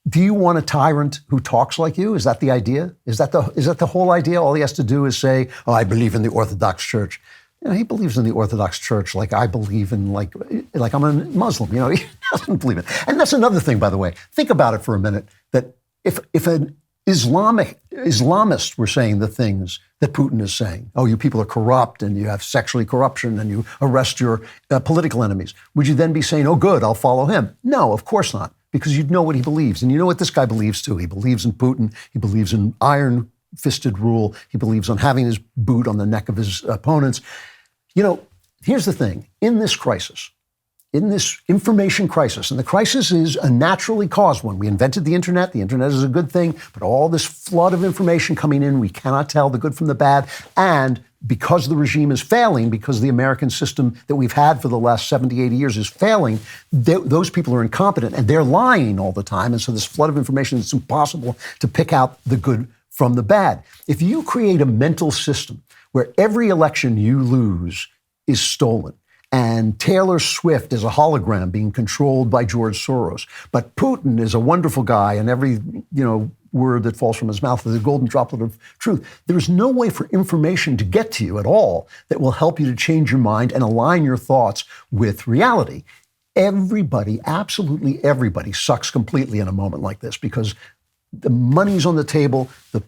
Do you want a tyrant who talks like you? Is that the idea? Is that the whole idea? All he has to do is say, oh, I believe in the Orthodox Church. he believes in the Orthodox Church like I believe in, like I'm a Muslim. He doesn't believe it. And that's another thing, by the way. Think about it for a minute, that if an Islamist were saying the things that Putin is saying, oh, you people are corrupt and you have sexually corruption and you arrest your political enemies, would you then be saying, oh, good, I'll follow him? No, of course not, because you'd know what he believes. And you know what this guy believes too. He believes in Putin. He believes in iron-fisted rule. He believes on having his boot on the neck of his opponents. Here's the thing. In this crisis, in this information crisis, and the crisis is a naturally caused one. We invented the internet. The internet is a good thing, but all this flood of information coming in, we cannot tell the good from the bad. And because the regime is failing, because the American system that we've had for the last 70, 80 years is failing, those people are incompetent and they're lying all the time. And so this flood of information, it's impossible to pick out the good from the bad. If you create a mental system where every election you lose is stolen, and Taylor Swift is a hologram being controlled by George Soros, but Putin is a wonderful guy, and every word that falls from his mouth is a golden droplet of truth. There is no way for information to get to you at all that will help you to change your mind and align your thoughts with reality. Everybody, absolutely everybody, sucks completely in a moment like this because the money's on the table, the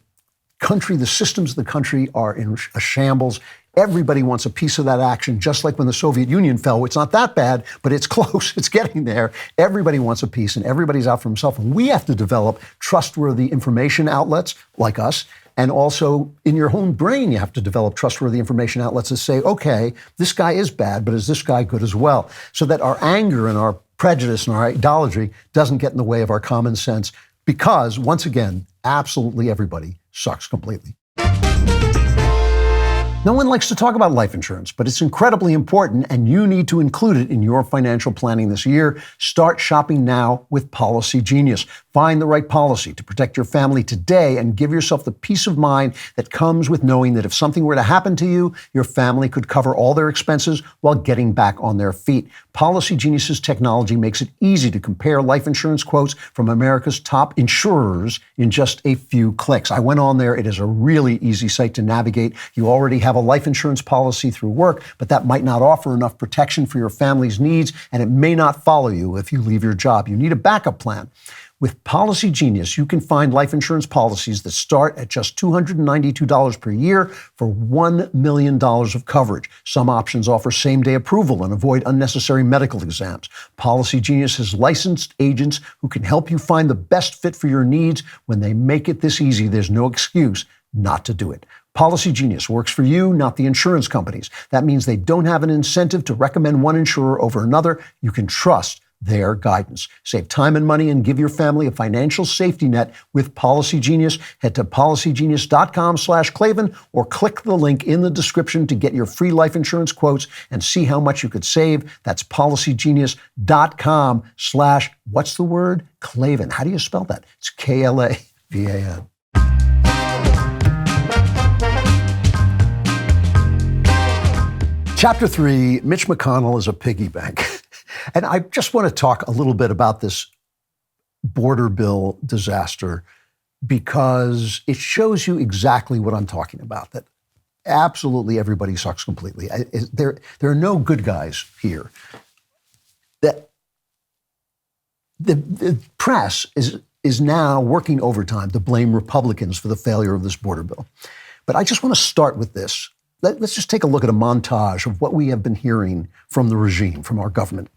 country, the systems of the country are in a shambles. Everybody wants a piece of that action, just like when the Soviet Union fell. It's not that bad, but it's close. It's getting there. Everybody wants a piece, and everybody's out for himself. And we have to develop trustworthy information outlets like us. And also in your own brain, you have to develop trustworthy information outlets that say, okay, this guy is bad, but is this guy good as well? So that our anger and our prejudice and our idolatry doesn't get in the way of our common sense. Because, once again, absolutely everybody sucks completely. No one likes to talk about life insurance, but it's incredibly important and you need to include it in your financial planning this year. Start shopping now with Policy Genius. Find the right policy to protect your family today and give yourself the peace of mind that comes with knowing that if something were to happen to you, your family could cover all their expenses while getting back on their feet. Policy Genius's technology makes it easy to compare life insurance quotes from America's top insurers in just a few clicks. I went on there. It is a really easy site to navigate. You already have a life insurance policy through work, but that might not offer enough protection for your family's needs, and it may not follow you if you leave your job. You need a backup plan. With Policy Genius, you can find life insurance policies that start at just $292 per year for $1 million of coverage. Some options offer same-day approval and avoid unnecessary medical exams. Policy Genius has licensed agents who can help you find the best fit for your needs. When they make it this easy, there's no excuse not to do it. Policy Genius works for you, not the insurance companies. That means they don't have an incentive to recommend one insurer over another. You can trust their guidance. Save time and money and give your family a financial safety net with Policy Genius. Head to policygenius.com/Klavan or click the link in the description to get your free life insurance quotes and see how much you could save. That's policygenius.com/ what's the word? Klavan. How do you spell that? It's Klavan. Chapter 3, Mitch McConnell is a piggy bank. And I just want to talk a little bit about this border bill disaster because it shows you exactly what I'm talking about, that absolutely everybody sucks completely. There are no good guys here. That the press is now working overtime to blame Republicans for the failure of this border bill. But I just want to start with this. Let's just take a look at a montage of what we have been hearing from the regime, from our government.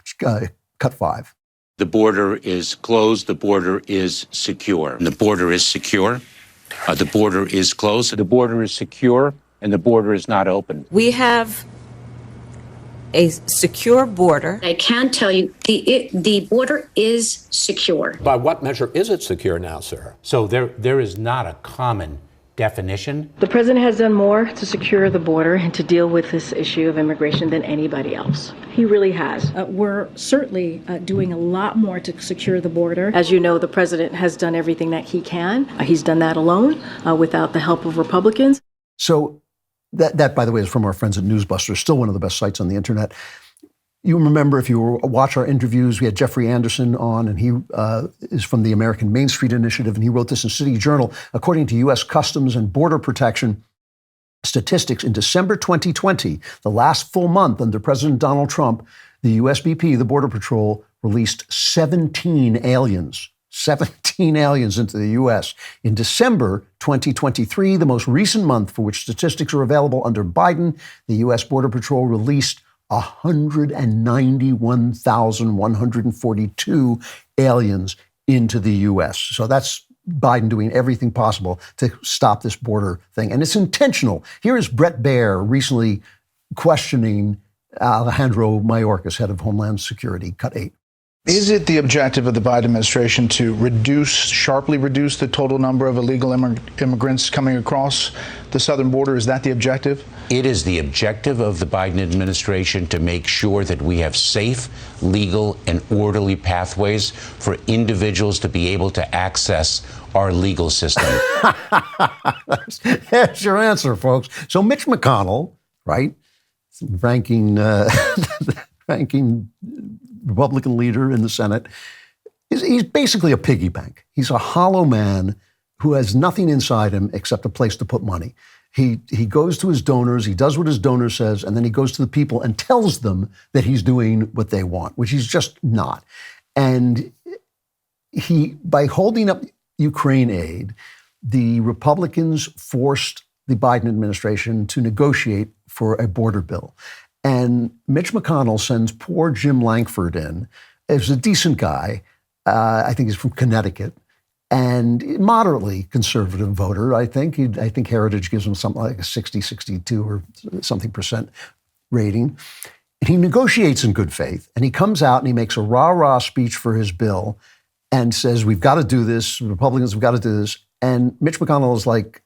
Cut 5. The border is closed. The border is secure. And the border is secure. The border is closed. The border is secure, and the border is not open. We have a secure border. I can tell you the border is secure. By what measure is it secure now, sir? So there is not a common definition. The president has done more to secure the border and to deal with this issue of immigration than anybody else. He really has. We're certainly doing a lot more to secure the border. As you know, the president has done everything that he can. He's done that alone without the help of Republicans. So that, by the way, is from our friends at Newsbusters, still one of the best sites on the internet. You remember, if you watch our interviews, we had Jeffrey Anderson on, and he is from the American Main Street Initiative, and he wrote this in City Journal. According to U.S. Customs and Border Protection, statistics in December 2020, the last full month under President Donald Trump, the USBP, the Border Patrol, released 17 aliens into the U.S. In December 2023, the most recent month for which statistics are available under Biden, the U.S. Border Patrol released 191,142 aliens into the U.S. So that's Biden doing everything possible to stop this border thing. And it's intentional. Here is Brett Baer recently questioning Alejandro Mayorkas, head of Homeland Security, Cut 8. Is it the objective of the Biden administration to sharply reduce the total number of illegal immigrants coming across the southern border? Is that the objective? It is the objective of the Biden administration to make sure that we have safe, legal, and orderly pathways for individuals to be able to access our legal system. That's your answer, folks. So Mitch McConnell, right, ranking Republican leader in the Senate, he's basically a piggy bank. He's a hollow man who has nothing inside him except a place to put money. He goes to his donors, he does what his donor says, and then he goes to the people and tells them that he's doing what they want, which he's just not. And by holding up Ukraine aid, the Republicans forced the Biden administration to negotiate for a border bill. And Mitch McConnell sends poor Jim Lankford in. He's a decent guy. I think he's from Connecticut. And moderately conservative voter, I think. I think Heritage gives him something like a 60, 62 or something percent rating. And he negotiates in good faith. And he comes out and he makes a rah-rah speech for his bill and says, we've got to do this. Republicans have got to do this. And Mitch McConnell is like,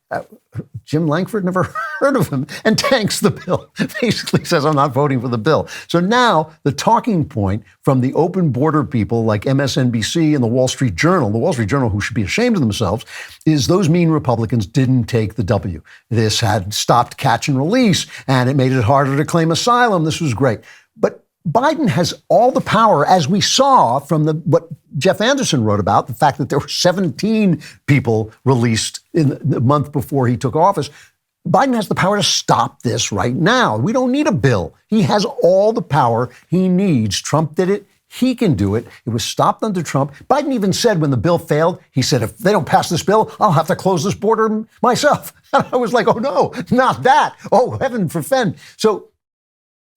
Jim Lankford, never heard of him, and tanks the bill. Basically says, I'm not voting for the bill. So now the talking point from the open border people like MSNBC and the Wall Street Journal, who should be ashamed of themselves, is those mean Republicans didn't take the W. This had stopped catch and release, and it made it harder to claim asylum. This was great. But Biden has all the power, as we saw from what Jeff Anderson wrote about, the fact that there were 17 people released in the month before he took office. Biden has the power to stop this right now. We don't need a bill. He has all the power he needs. Trump did it. He can do it. It was stopped under Trump. Biden even said when the bill failed, he said, if they don't pass this bill, I'll have to close this border myself. And I was like, oh, no, not that. Oh, heaven forfend. So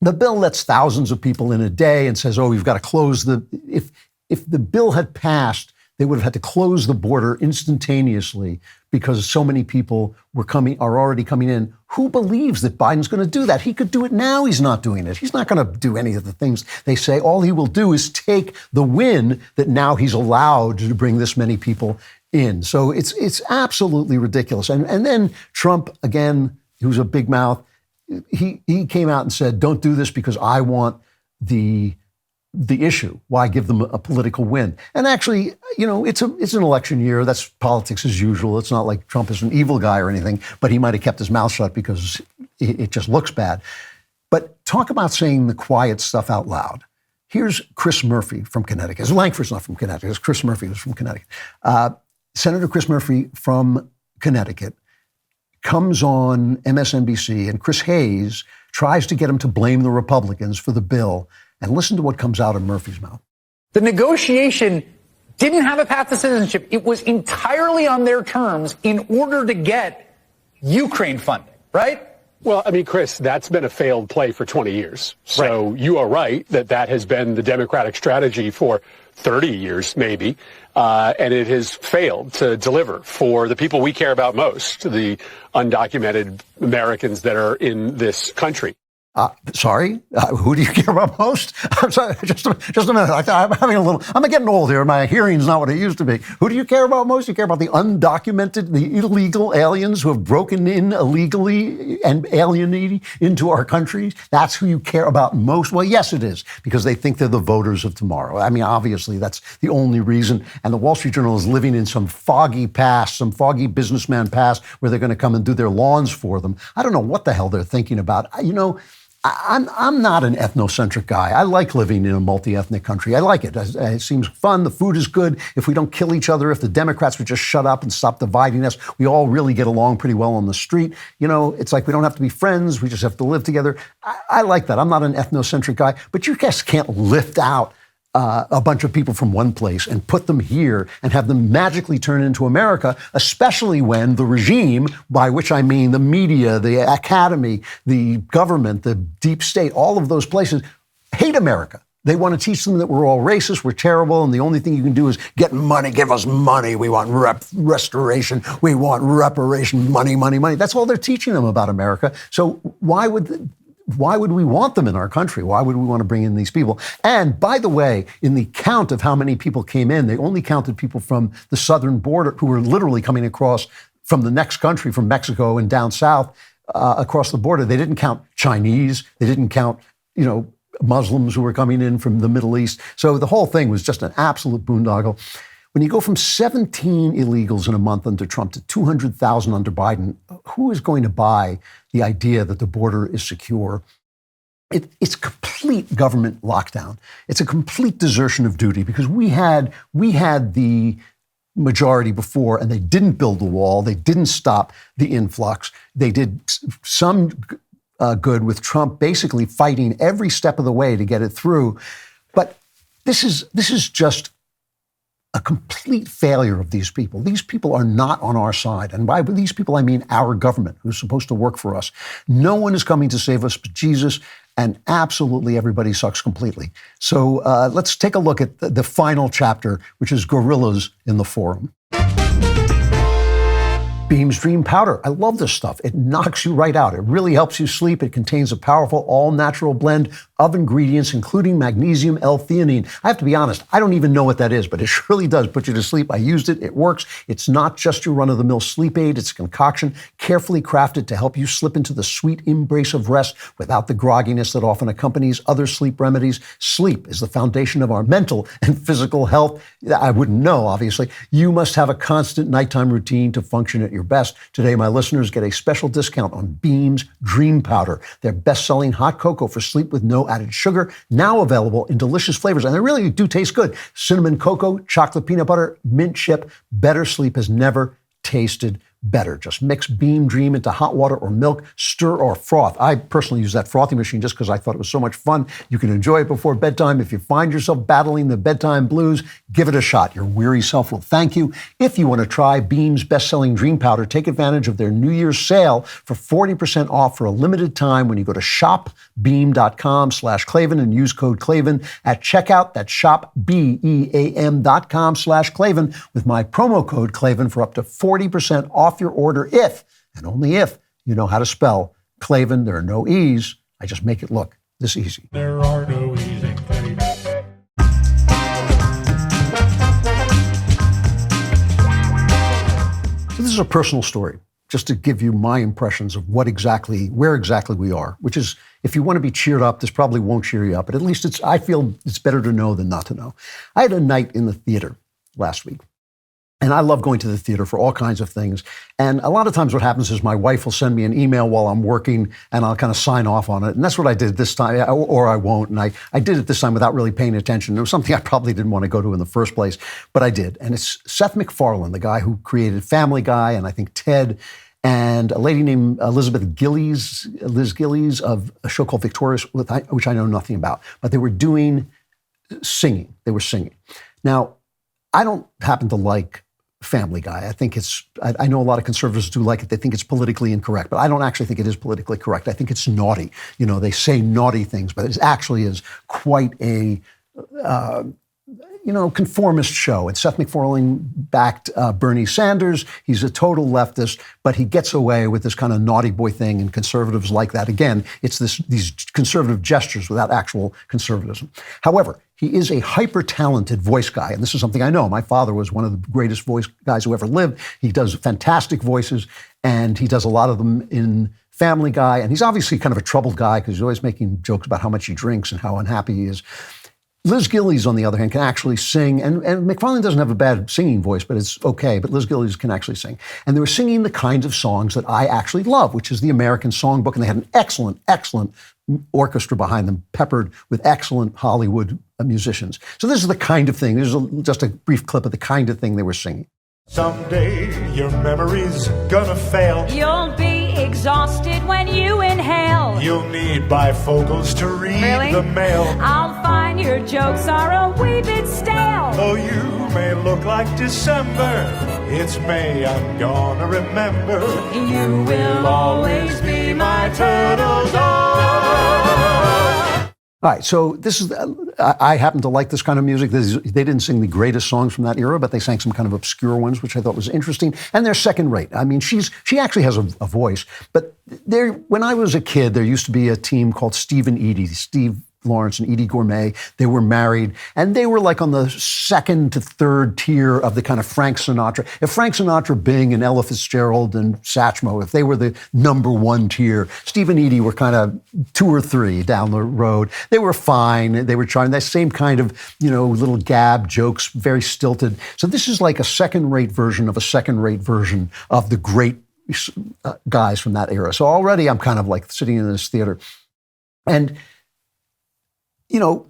the bill lets thousands of people in a day and says, oh, we've got to close if the bill had passed, they would have had to close the border instantaneously because so many people are already coming in. Who believes that Biden's going to do that? He could do it now. He's not doing it. He's not going to do any of the things they say. All he will do is take the win that now he's allowed to bring this many people in. So it's absolutely ridiculous. And then Trump, again, who's a big mouth, he came out and said, don't do this because I want the issue. Why give them a political win? And actually, it's an election year. That's politics as usual. It's not like Trump is an evil guy or anything, but he might have kept his mouth shut because it just looks bad. But talk about saying the quiet stuff out loud. Here's Chris Murphy from Connecticut. Lankford's not from Connecticut. It's Chris Murphy who's from Connecticut. Senator Chris Murphy from Connecticut comes on MSNBC, and Chris Hayes tries to get him to blame the Republicans for the bill. And listen to what comes out of Murphy's mouth. The negotiation didn't have a path to citizenship. It was entirely on their terms in order to get Ukraine funding, right? Well, I mean, Chris, that's been a failed play for 20 years. So you are right that has been the Democratic strategy for 30 years, maybe. And it has failed to deliver for the people we care about most, the undocumented Americans that are in this country. Sorry, who do you care about most? I'm sorry, just a minute. I'm getting old here. My hearing's not what it used to be. Who do you care about most? You care about the undocumented, the illegal aliens who have broken in illegally and alienated into our countries? That's who you care about most? Well, yes, it is, because they think they're the voters of tomorrow. I mean, obviously, that's the only reason. And the Wall Street Journal is living in some foggy past, some foggy businessman past, where they're going to come and do their lawns for them. I don't know what the hell they're thinking about. I'm not an ethnocentric guy. I like living in a multi-ethnic country. I like it. It seems fun. The food is good. If we don't kill each other, if the Democrats would just shut up and stop dividing us, we all really get along pretty well on the street. You know, it's like we don't have to be friends. We just have to live together. I like that. I'm not an ethnocentric guy, but you guys can't lift out a bunch of people from one place and put them here and have them magically turn into America, especially when the regime, by which I mean the media, the academy, the government, the deep state, all of those places hate America. They want to teach them that we're all racist, we're terrible, and the only thing you can do is get money, give us money. We want restoration. We want reparation, money, money, money. That's all they're teaching them about America. So why would we want them in our country? Why would we want to bring in these people? And by the way, in the count of how many people came in, they only counted people from the southern border who were literally coming across from the next country, from Mexico and down south across the border. They didn't count Chinese. They didn't count, Muslims who were coming in from the Middle East. So the whole thing was just an absolute boondoggle. When you go from 17 illegals in a month under Trump to 200,000 under Biden, who is going to buy the idea that the border is secure? It's complete government lockdown. It's a complete desertion of duty because we had the majority before and they didn't build the wall. They didn't stop the influx. They did some good with Trump basically fighting every step of the way to get it through. But this is just a complete failure of these people. These people are not on our side. And by these people, I mean our government, who's supposed to work for us. No one is coming to save us but Jesus, and absolutely everybody sucks completely. So let's take a look at the final chapter, which is Gorillas in the Forum. Beam's Dream Powder. I love this stuff. It knocks you right out. It really helps you sleep. It contains a powerful all-natural blend of ingredients, including magnesium L-theanine. I have to be honest, I don't even know what that is, but it really does put you to sleep. I used it. It works. It's not just your run-of-the-mill sleep aid. It's a concoction carefully crafted to help you slip into the sweet embrace of rest without the grogginess that often accompanies other sleep remedies. Sleep is the foundation of our mental and physical health. I wouldn't know, obviously. You must have a constant nighttime routine to function at your best. Today, my listeners get a special discount on Beam's Dream Powder, their best-selling hot cocoa for sleep with no added sugar, now available in delicious flavors. And they really do taste good. Cinnamon cocoa, chocolate peanut butter, mint chip. Better sleep has never tasted better. Just mix Beam Dream into hot water or milk, stir or froth. I personally use that frothy machine just because I thought it was so much fun. You can enjoy it before bedtime. If you find yourself battling the bedtime blues, give it a shot. Your weary self will thank you. If you want to try Beam's best-selling Dream Powder, take advantage of their New Year's sale for 40% off for a limited time when you go to shopbeam.com/Klavan and use code Klavan at checkout. That's shopbeam.com/Klavan with my promo code Klavan for up to 40% off your order if, and only if, you know how to spell Klavan. There are no E's. I just make it look this easy. There are no E's in Klavan. So this is a personal story, just to give you my impressions of where exactly we are, which is, if you want to be cheered up, this probably won't cheer you up, but at least I feel it's better to know than not to know. I had a night in the theater last week. And I love going to the theater for all kinds of things. And a lot of times what happens is my wife will send me an email while I'm working and I'll kind of sign off on it. And that's what I did this time, or I won't. And I did it this time without really paying attention. It was something I probably didn't want to go to in the first place, but I did. And it's Seth MacFarlane, the guy who created Family Guy and I think Ted, and a lady named Liz Gillies of a show called Victorious, which I know nothing about. But they were singing. They were singing. Now, I don't happen to like Family Guy. I think I know a lot of conservatives do like it. They think it's politically incorrect, but I don't actually think it is politically correct. I think it's naughty. You know, they say naughty things, but it actually is quite a, conformist show. And Seth MacFarlane backed Bernie Sanders. He's a total leftist, but he gets away with this kind of naughty boy thing, and conservatives like that. Again, it's these conservative gestures without actual conservatism. However, he is a hyper-talented voice guy, and this is something I know. My father was one of the greatest voice guys who ever lived. He does fantastic voices, and he does a lot of them in Family Guy, and he's obviously kind of a troubled guy because he's always making jokes about how much he drinks and how unhappy he is. Liz Gillies, on the other hand, can actually sing, and MacFarlane doesn't have a bad singing voice, but it's okay, but Liz Gillies can actually sing. And they were singing the kinds of songs that I actually love, which is the American Songbook, and they had an excellent orchestra behind them, peppered with excellent Hollywood musicians. So this is the kind of thing, just a brief clip of the kind of thing they were singing. Someday your memory's gonna fail. You'll be exhausted when you inhale. You'll need bifocals to read the mail. I'll find your jokes are a wee bit stale. Though you may look like December, it's May, I'm gonna remember. You will always be my turtle dove. All right, so this is, I happen to like this kind of music. They didn't sing the greatest songs from that era, but they sang some kind of obscure ones, which I thought was interesting. And they're second rate. I mean, she actually has a voice. But when I was a kid, there used to be a team called Steve and Edie, Steve Lawrence and Edie Gourmet. They were married, and they were like on the second to third tier of the kind of Frank Sinatra. If Frank Sinatra, Bing, and Ella Fitzgerald and Satchmo, if they were the number one tier, Steve and Edie were kind of 2 or 3 down the road. They were fine. They were charming. That same kind of, little gab jokes, very stilted. So this is like a second-rate version of a second-rate version of the great guys from that era. So already I'm kind of like sitting in this theater. And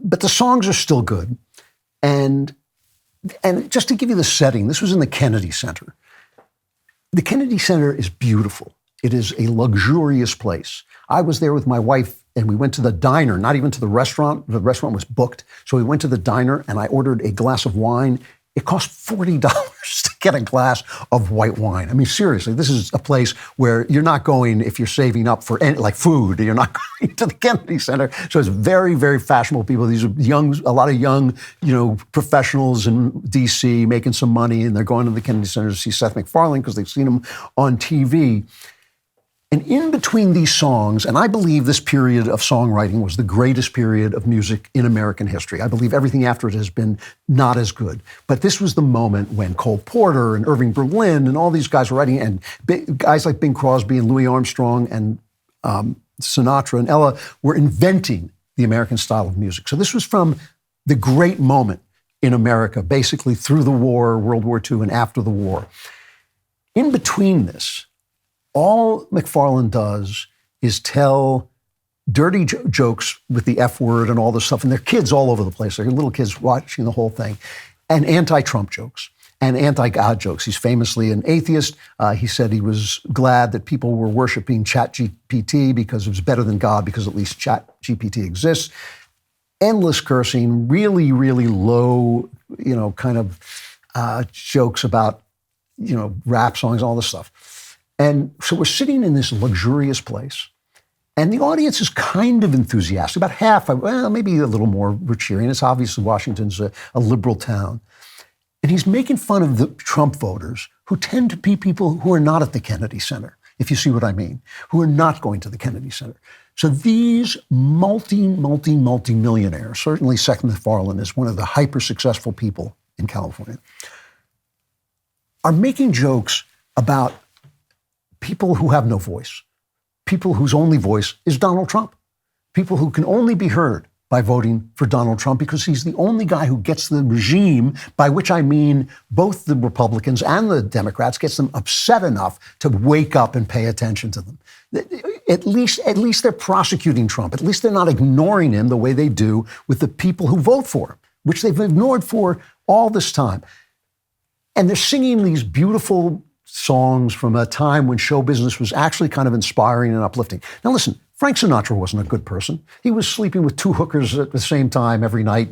but the songs are still good. And just to give you the setting, this was in the Kennedy Center. The Kennedy Center is beautiful. It is a luxurious place. I was there with my wife, and we went to the diner, not even to the restaurant. The restaurant was booked. So we went to the diner, and I ordered a glass of wine. It cost $40 to get a glass of white wine. I mean, seriously, this is a place where you're not going if you're saving up for like food. You're not going to the Kennedy Center. So it's very, very fashionable people. These are a lot of young, professionals in D.C. making some money, and they're going to the Kennedy Center to see Seth MacFarlane because they've seen him on TV. And in between these songs, and I believe this period of songwriting was the greatest period of music in American history. I believe everything after it has been not as good. But this was the moment when Cole Porter and Irving Berlin and all these guys were writing, and guys like Bing Crosby and Louis Armstrong and Sinatra and Ella were inventing the American style of music. So this was from the great moment in America, basically through the war, World War II, and after the war. In between this, all MacFarlane does is tell dirty jokes with the F word and all this stuff, and there are kids all over the place. There are little kids watching the whole thing, and anti-Trump jokes and anti-God jokes. He's famously an atheist. He said he was glad that people were worshiping ChatGPT because it was better than God, because at least ChatGPT exists. Endless cursing, really, really low, kind of jokes about, rap songs, all this stuff. And so we're sitting in this luxurious place, and the audience is kind of enthusiastic. About half, maybe a little more were cheering. It's obviously Washington's a liberal town. And he's making fun of the Trump voters, who tend to be people who are not at the Kennedy Center, if you see what I mean, who are not going to the Kennedy Center. So these multi-millionaires, certainly Seth MacFarlane is one of the hyper-successful people in California, are making jokes about people who have no voice, people whose only voice is Donald Trump, people who can only be heard by voting for Donald Trump because he's the only guy who gets the regime, by which I mean both the Republicans and the Democrats, gets them upset enough to wake up and pay attention to them. At least they're prosecuting Trump. At least they're not ignoring him the way they do with the people who vote for him, which they've ignored for all this time. And they're singing these beautiful songs from a time when show business was actually kind of inspiring and uplifting. Now listen, Frank Sinatra wasn't a good person. He was sleeping with 2 hookers at the same time every night,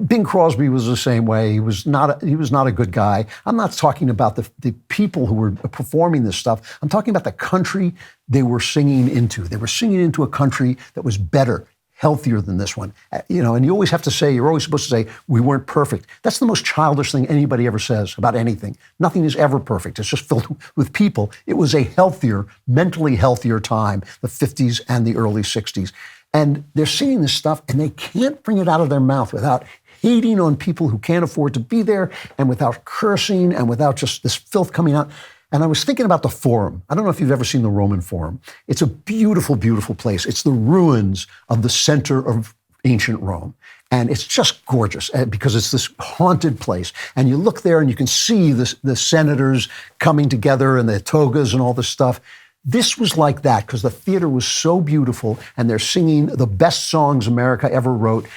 Bing Crosby was the same way. He was not a good guy. I'm not talking about the people who were performing this stuff. I'm talking about the country they were singing into. They were singing into a country that was better, healthier than this one. And you always have to say, you're always supposed to say, we weren't perfect. That's the most childish thing anybody ever says about anything. Nothing is ever perfect. It's just filled with people. It was a healthier, mentally healthier time, the 50s and the early 60s. And they're singing this stuff, and they can't bring it out of their mouth without hating on people who can't afford to be there, and without cursing, and without just this filth coming out. And I was thinking about the Forum. I don't know if you've ever seen the Roman Forum. It's a beautiful, beautiful place. It's the ruins of the center of ancient Rome. And it's just gorgeous because it's this haunted place. And you look there and you can see the senators coming together and the togas and all this stuff. This was like that because the theater was so beautiful and they're singing the best songs America ever wrote.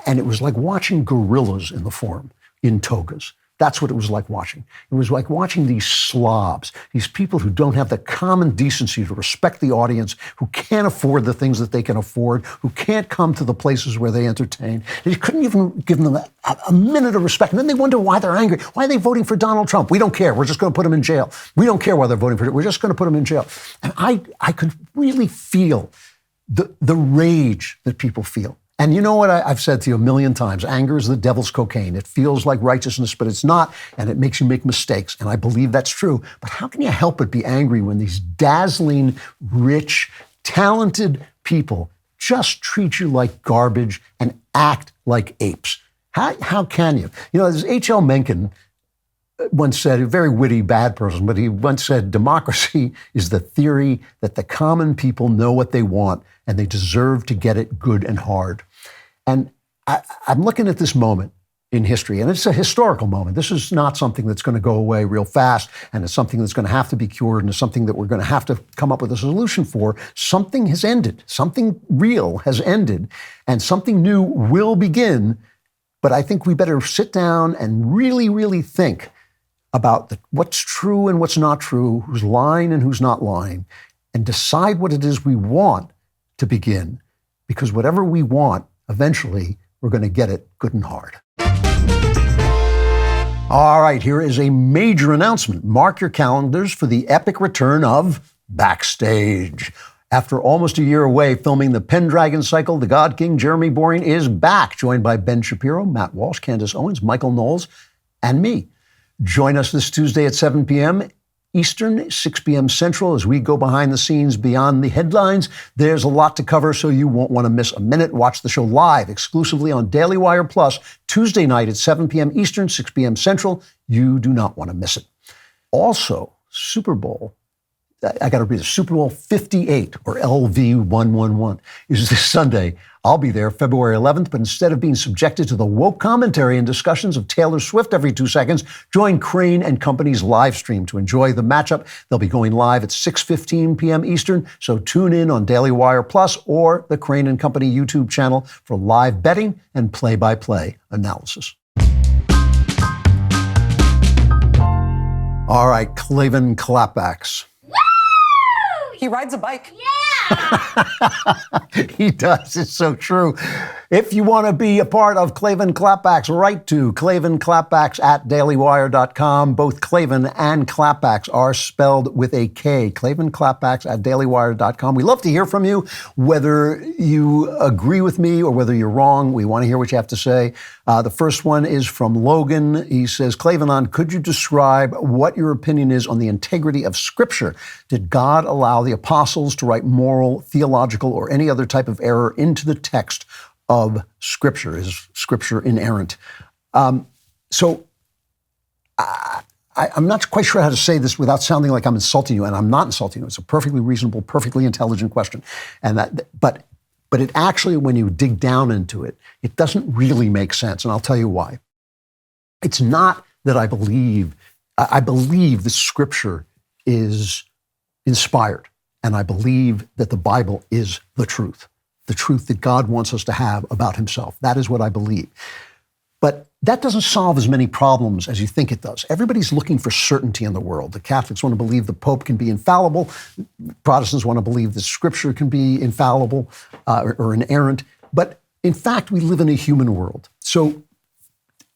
And it was like watching gorillas in the Forum in togas. That's what it was like watching. It was like watching these slobs, these people who don't have the common decency to respect the audience, who can't afford the things that they can afford, who can't come to the places where they entertain. You couldn't even give them a minute of respect. And then they wonder why they're angry. Why are they voting for Donald Trump? We don't care. We're just going to put him in jail. We don't care why they're voting for it. We're just going to put him in jail. And I could really feel the rage that people feel. And you know what I've said to you a million times, anger is the devil's cocaine. It feels like righteousness, but it's not, and it makes you make mistakes. And I believe that's true. But how can you help but be angry when these dazzling, rich, talented people just treat you like garbage and act like apes? How can you? You know, there's H.L. Mencken once said, a very witty, bad person, but he once said, democracy is the theory that the common people know what they want and they deserve to get it good and hard. And I'm looking at this moment in history, and it's a historical moment. This is not something that's going to go away real fast, and it's something that's going to have to be cured, and it's something that we're going to have to come up with a solution for. Something has ended. Something real has ended, and something new will begin. But I think we better sit down and really, really think about what's true and what's not true, who's lying and who's not lying, and decide what it is we want to begin. Because whatever we want, eventually, we're going to get it good and hard. All right, here is a major announcement. Mark your calendars for the epic return of Backstage. After almost a year away filming the Pendragon cycle, the God King Jeremy Boring is back, joined by Ben Shapiro, Matt Walsh, Candace Owens, Michael Knowles, and me. Join us this Tuesday at 7 p.m. Eastern, 6 p.m. Central, as we go behind the scenes beyond the headlines. There's a lot to cover, so you won't want to miss a minute. Watch the show live exclusively on DailyWire Plus, Tuesday night at 7 p.m. Eastern, 6 p.m. Central. You do not want to miss it. Also, Super Bowl, I got to read it, Super Bowl 58, or LV111, is this Sunday. I'll be there February 11th, but instead of being subjected to the woke commentary and discussions of Taylor Swift every 2 seconds, join Crain and Company's live stream to enjoy the matchup. They'll be going live at 6:15 p.m. Eastern, so tune in on DailyWire Plus or the Crain and Company YouTube channel for live betting and play-by-play analysis. All right, Klavan Klapbacks. He rides a bike. He does. It's so true. If you want to be a part of Klavan Klapbacks, write to Klavan Klapbacks at DailyWire.com. Both Klavan and Klapbacks are spelled with a K. Klavan Klapbacks at DailyWire.com. We love to hear from you, whether you agree with me or whether you're wrong. We want to hear what you have to say. The first one is from Logan. He says, Klavan, could you describe what your opinion is on the integrity of Scripture? Did God allow the apostles to write moral, theological, or any other type of error into the text of Scripture? Is Scripture inerrant? I'm not quite sure how to say this without sounding like I'm insulting you, and I'm not insulting you. It's a perfectly reasonable, perfectly intelligent question. But it actually, when you dig down into it, it doesn't really make sense, and I'll tell you why. It's not that I believe that Scripture is inspired, and I believe that the Bible is the truth that God wants us to have about himself. That is what I believe. But that doesn't solve as many problems as you think it does. Everybody's looking for certainty in the world. The Catholics want to believe the Pope can be infallible. Protestants want to believe that Scripture can be infallible or inerrant. But in fact, we live in a human world. So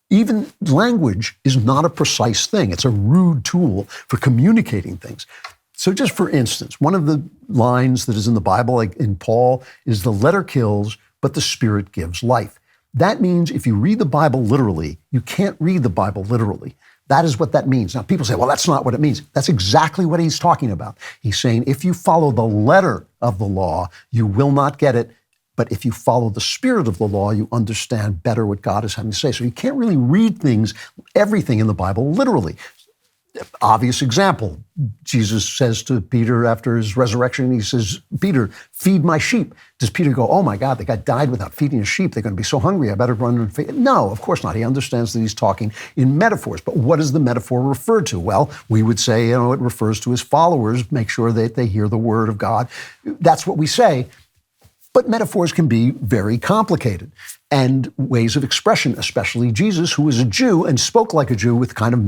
even language is not a precise thing. It's a rude tool for communicating things. So just for instance, one of the lines that is in the Bible, like in Paul, is the letter kills, but the Spirit gives life. That means if you read the Bible literally, you can't read the Bible literally. That is what that means. Now, people say, well, that's not what it means. That's exactly what he's talking about. He's saying, if you follow the letter of the law, you will not get it. But if you follow the spirit of the law, you understand better what God is having to say. So you can't really read everything in the Bible literally. Obvious example, Jesus says to Peter after his resurrection, he says, Peter, feed my sheep. Does Peter go, oh my God, the guy died without feeding his sheep. They're going to be so hungry, I better run and feed. No, of course not. He understands that he's talking in metaphors. But what does the metaphor refer to? Well, we would say, it refers to his followers, make sure that they hear the word of God. That's what we say. But metaphors can be very complicated, and ways of expression, especially Jesus, who was a Jew and spoke like a Jew with kind of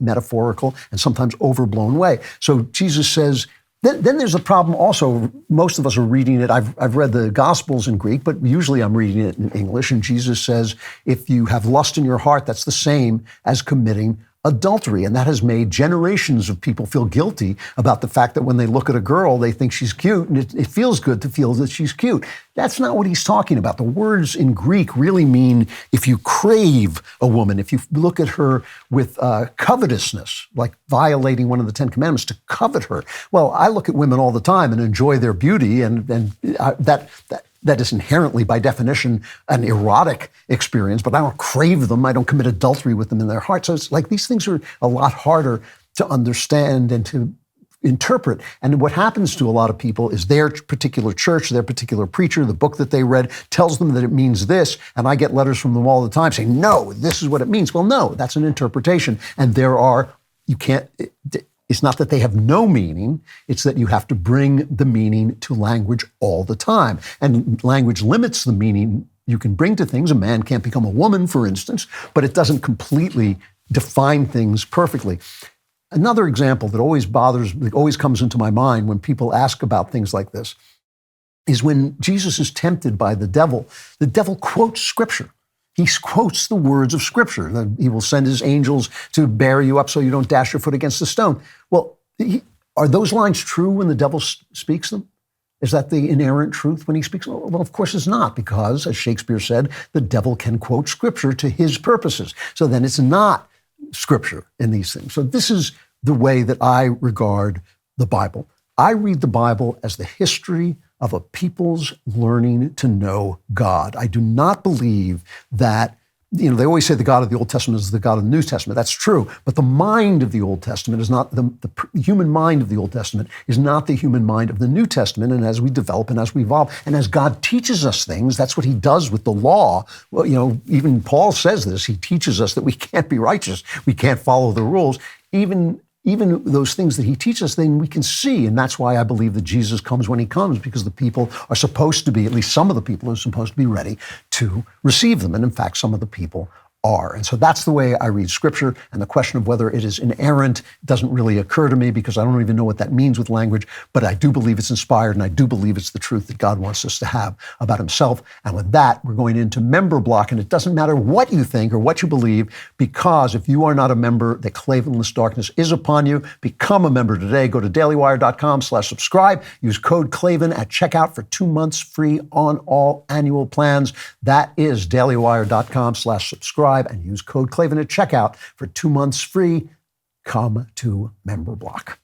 metaphorical and sometimes overblown way. So Jesus says, then there's a problem also. Most of us are reading it. I've read the Gospels in Greek, but usually I'm reading it in English. And Jesus says, if you have lust in your heart, that's the same as committing adultery. And that has made generations of people feel guilty about the fact that when they look at a girl, they think she's cute, and it feels good to feel that she's cute. That's not what he's talking about. The words in Greek really mean if you crave a woman, if you look at her with covetousness, like violating one of the 10 Commandments, to covet her. Well, I look at women all the time and enjoy their beauty, and that is inherently, by definition, an erotic experience, but I don't crave them. I don't commit adultery with them in their heart. So it's like these things are a lot harder to understand and to interpret. And what happens to a lot of people is their particular church, their particular preacher, the book that they read tells them that it means this. And I get letters from them all the time saying, no, this is what it means. Well, no, that's an interpretation. And it's not that they have no meaning, it's that you have to bring the meaning to language all the time. And language limits the meaning you can bring to things. A man can't become a woman, for instance, but it doesn't completely define things perfectly. Another example that always comes into my mind when people ask about things like this is when Jesus is tempted by the devil quotes Scripture. He quotes the words of Scripture. That he will send his angels to bear you up so you don't dash your foot against a stone. Well, are those lines true when the devil speaks them? Is that the inerrant truth when he speaks? Well, of course it's not, because, as Shakespeare said, the devil can quote Scripture to his purposes. So then it's not Scripture in these things. So this is the way that I regard the Bible. I read the Bible as the history of a people's learning to know God. I do not believe that, they always say the God of the Old Testament is the God of the New Testament. That's true. But the mind of the Old Testament is not, the human mind of the Old Testament is not the human mind of the New Testament. And as we develop and as we evolve, and as God teaches us things, that's what he does with the law. Well, even Paul says this. He teaches us that we can't be righteous. We can't follow the rules. Even those things that he teaches us, then we can see. And that's why I believe that Jesus comes when he comes, because the people are supposed to be, at least some of the people are supposed to be ready to receive them. And in fact, some of the people are. And so that's the way I read Scripture. And the question of whether it is inerrant doesn't really occur to me, because I don't even know what that means with language. But I do believe it's inspired, and I do believe it's the truth that God wants us to have about himself. And with that, we're going into member block. And it doesn't matter what you think or what you believe, because if you are not a member, the Klavanless darkness is upon you. Become a member today. Go to dailywire.com/subscribe. Use code Klavan at checkout for 2 months free on all annual plans. That is dailywire.com/subscribe. And use code Klavan at checkout for 2 months free. Come to member block.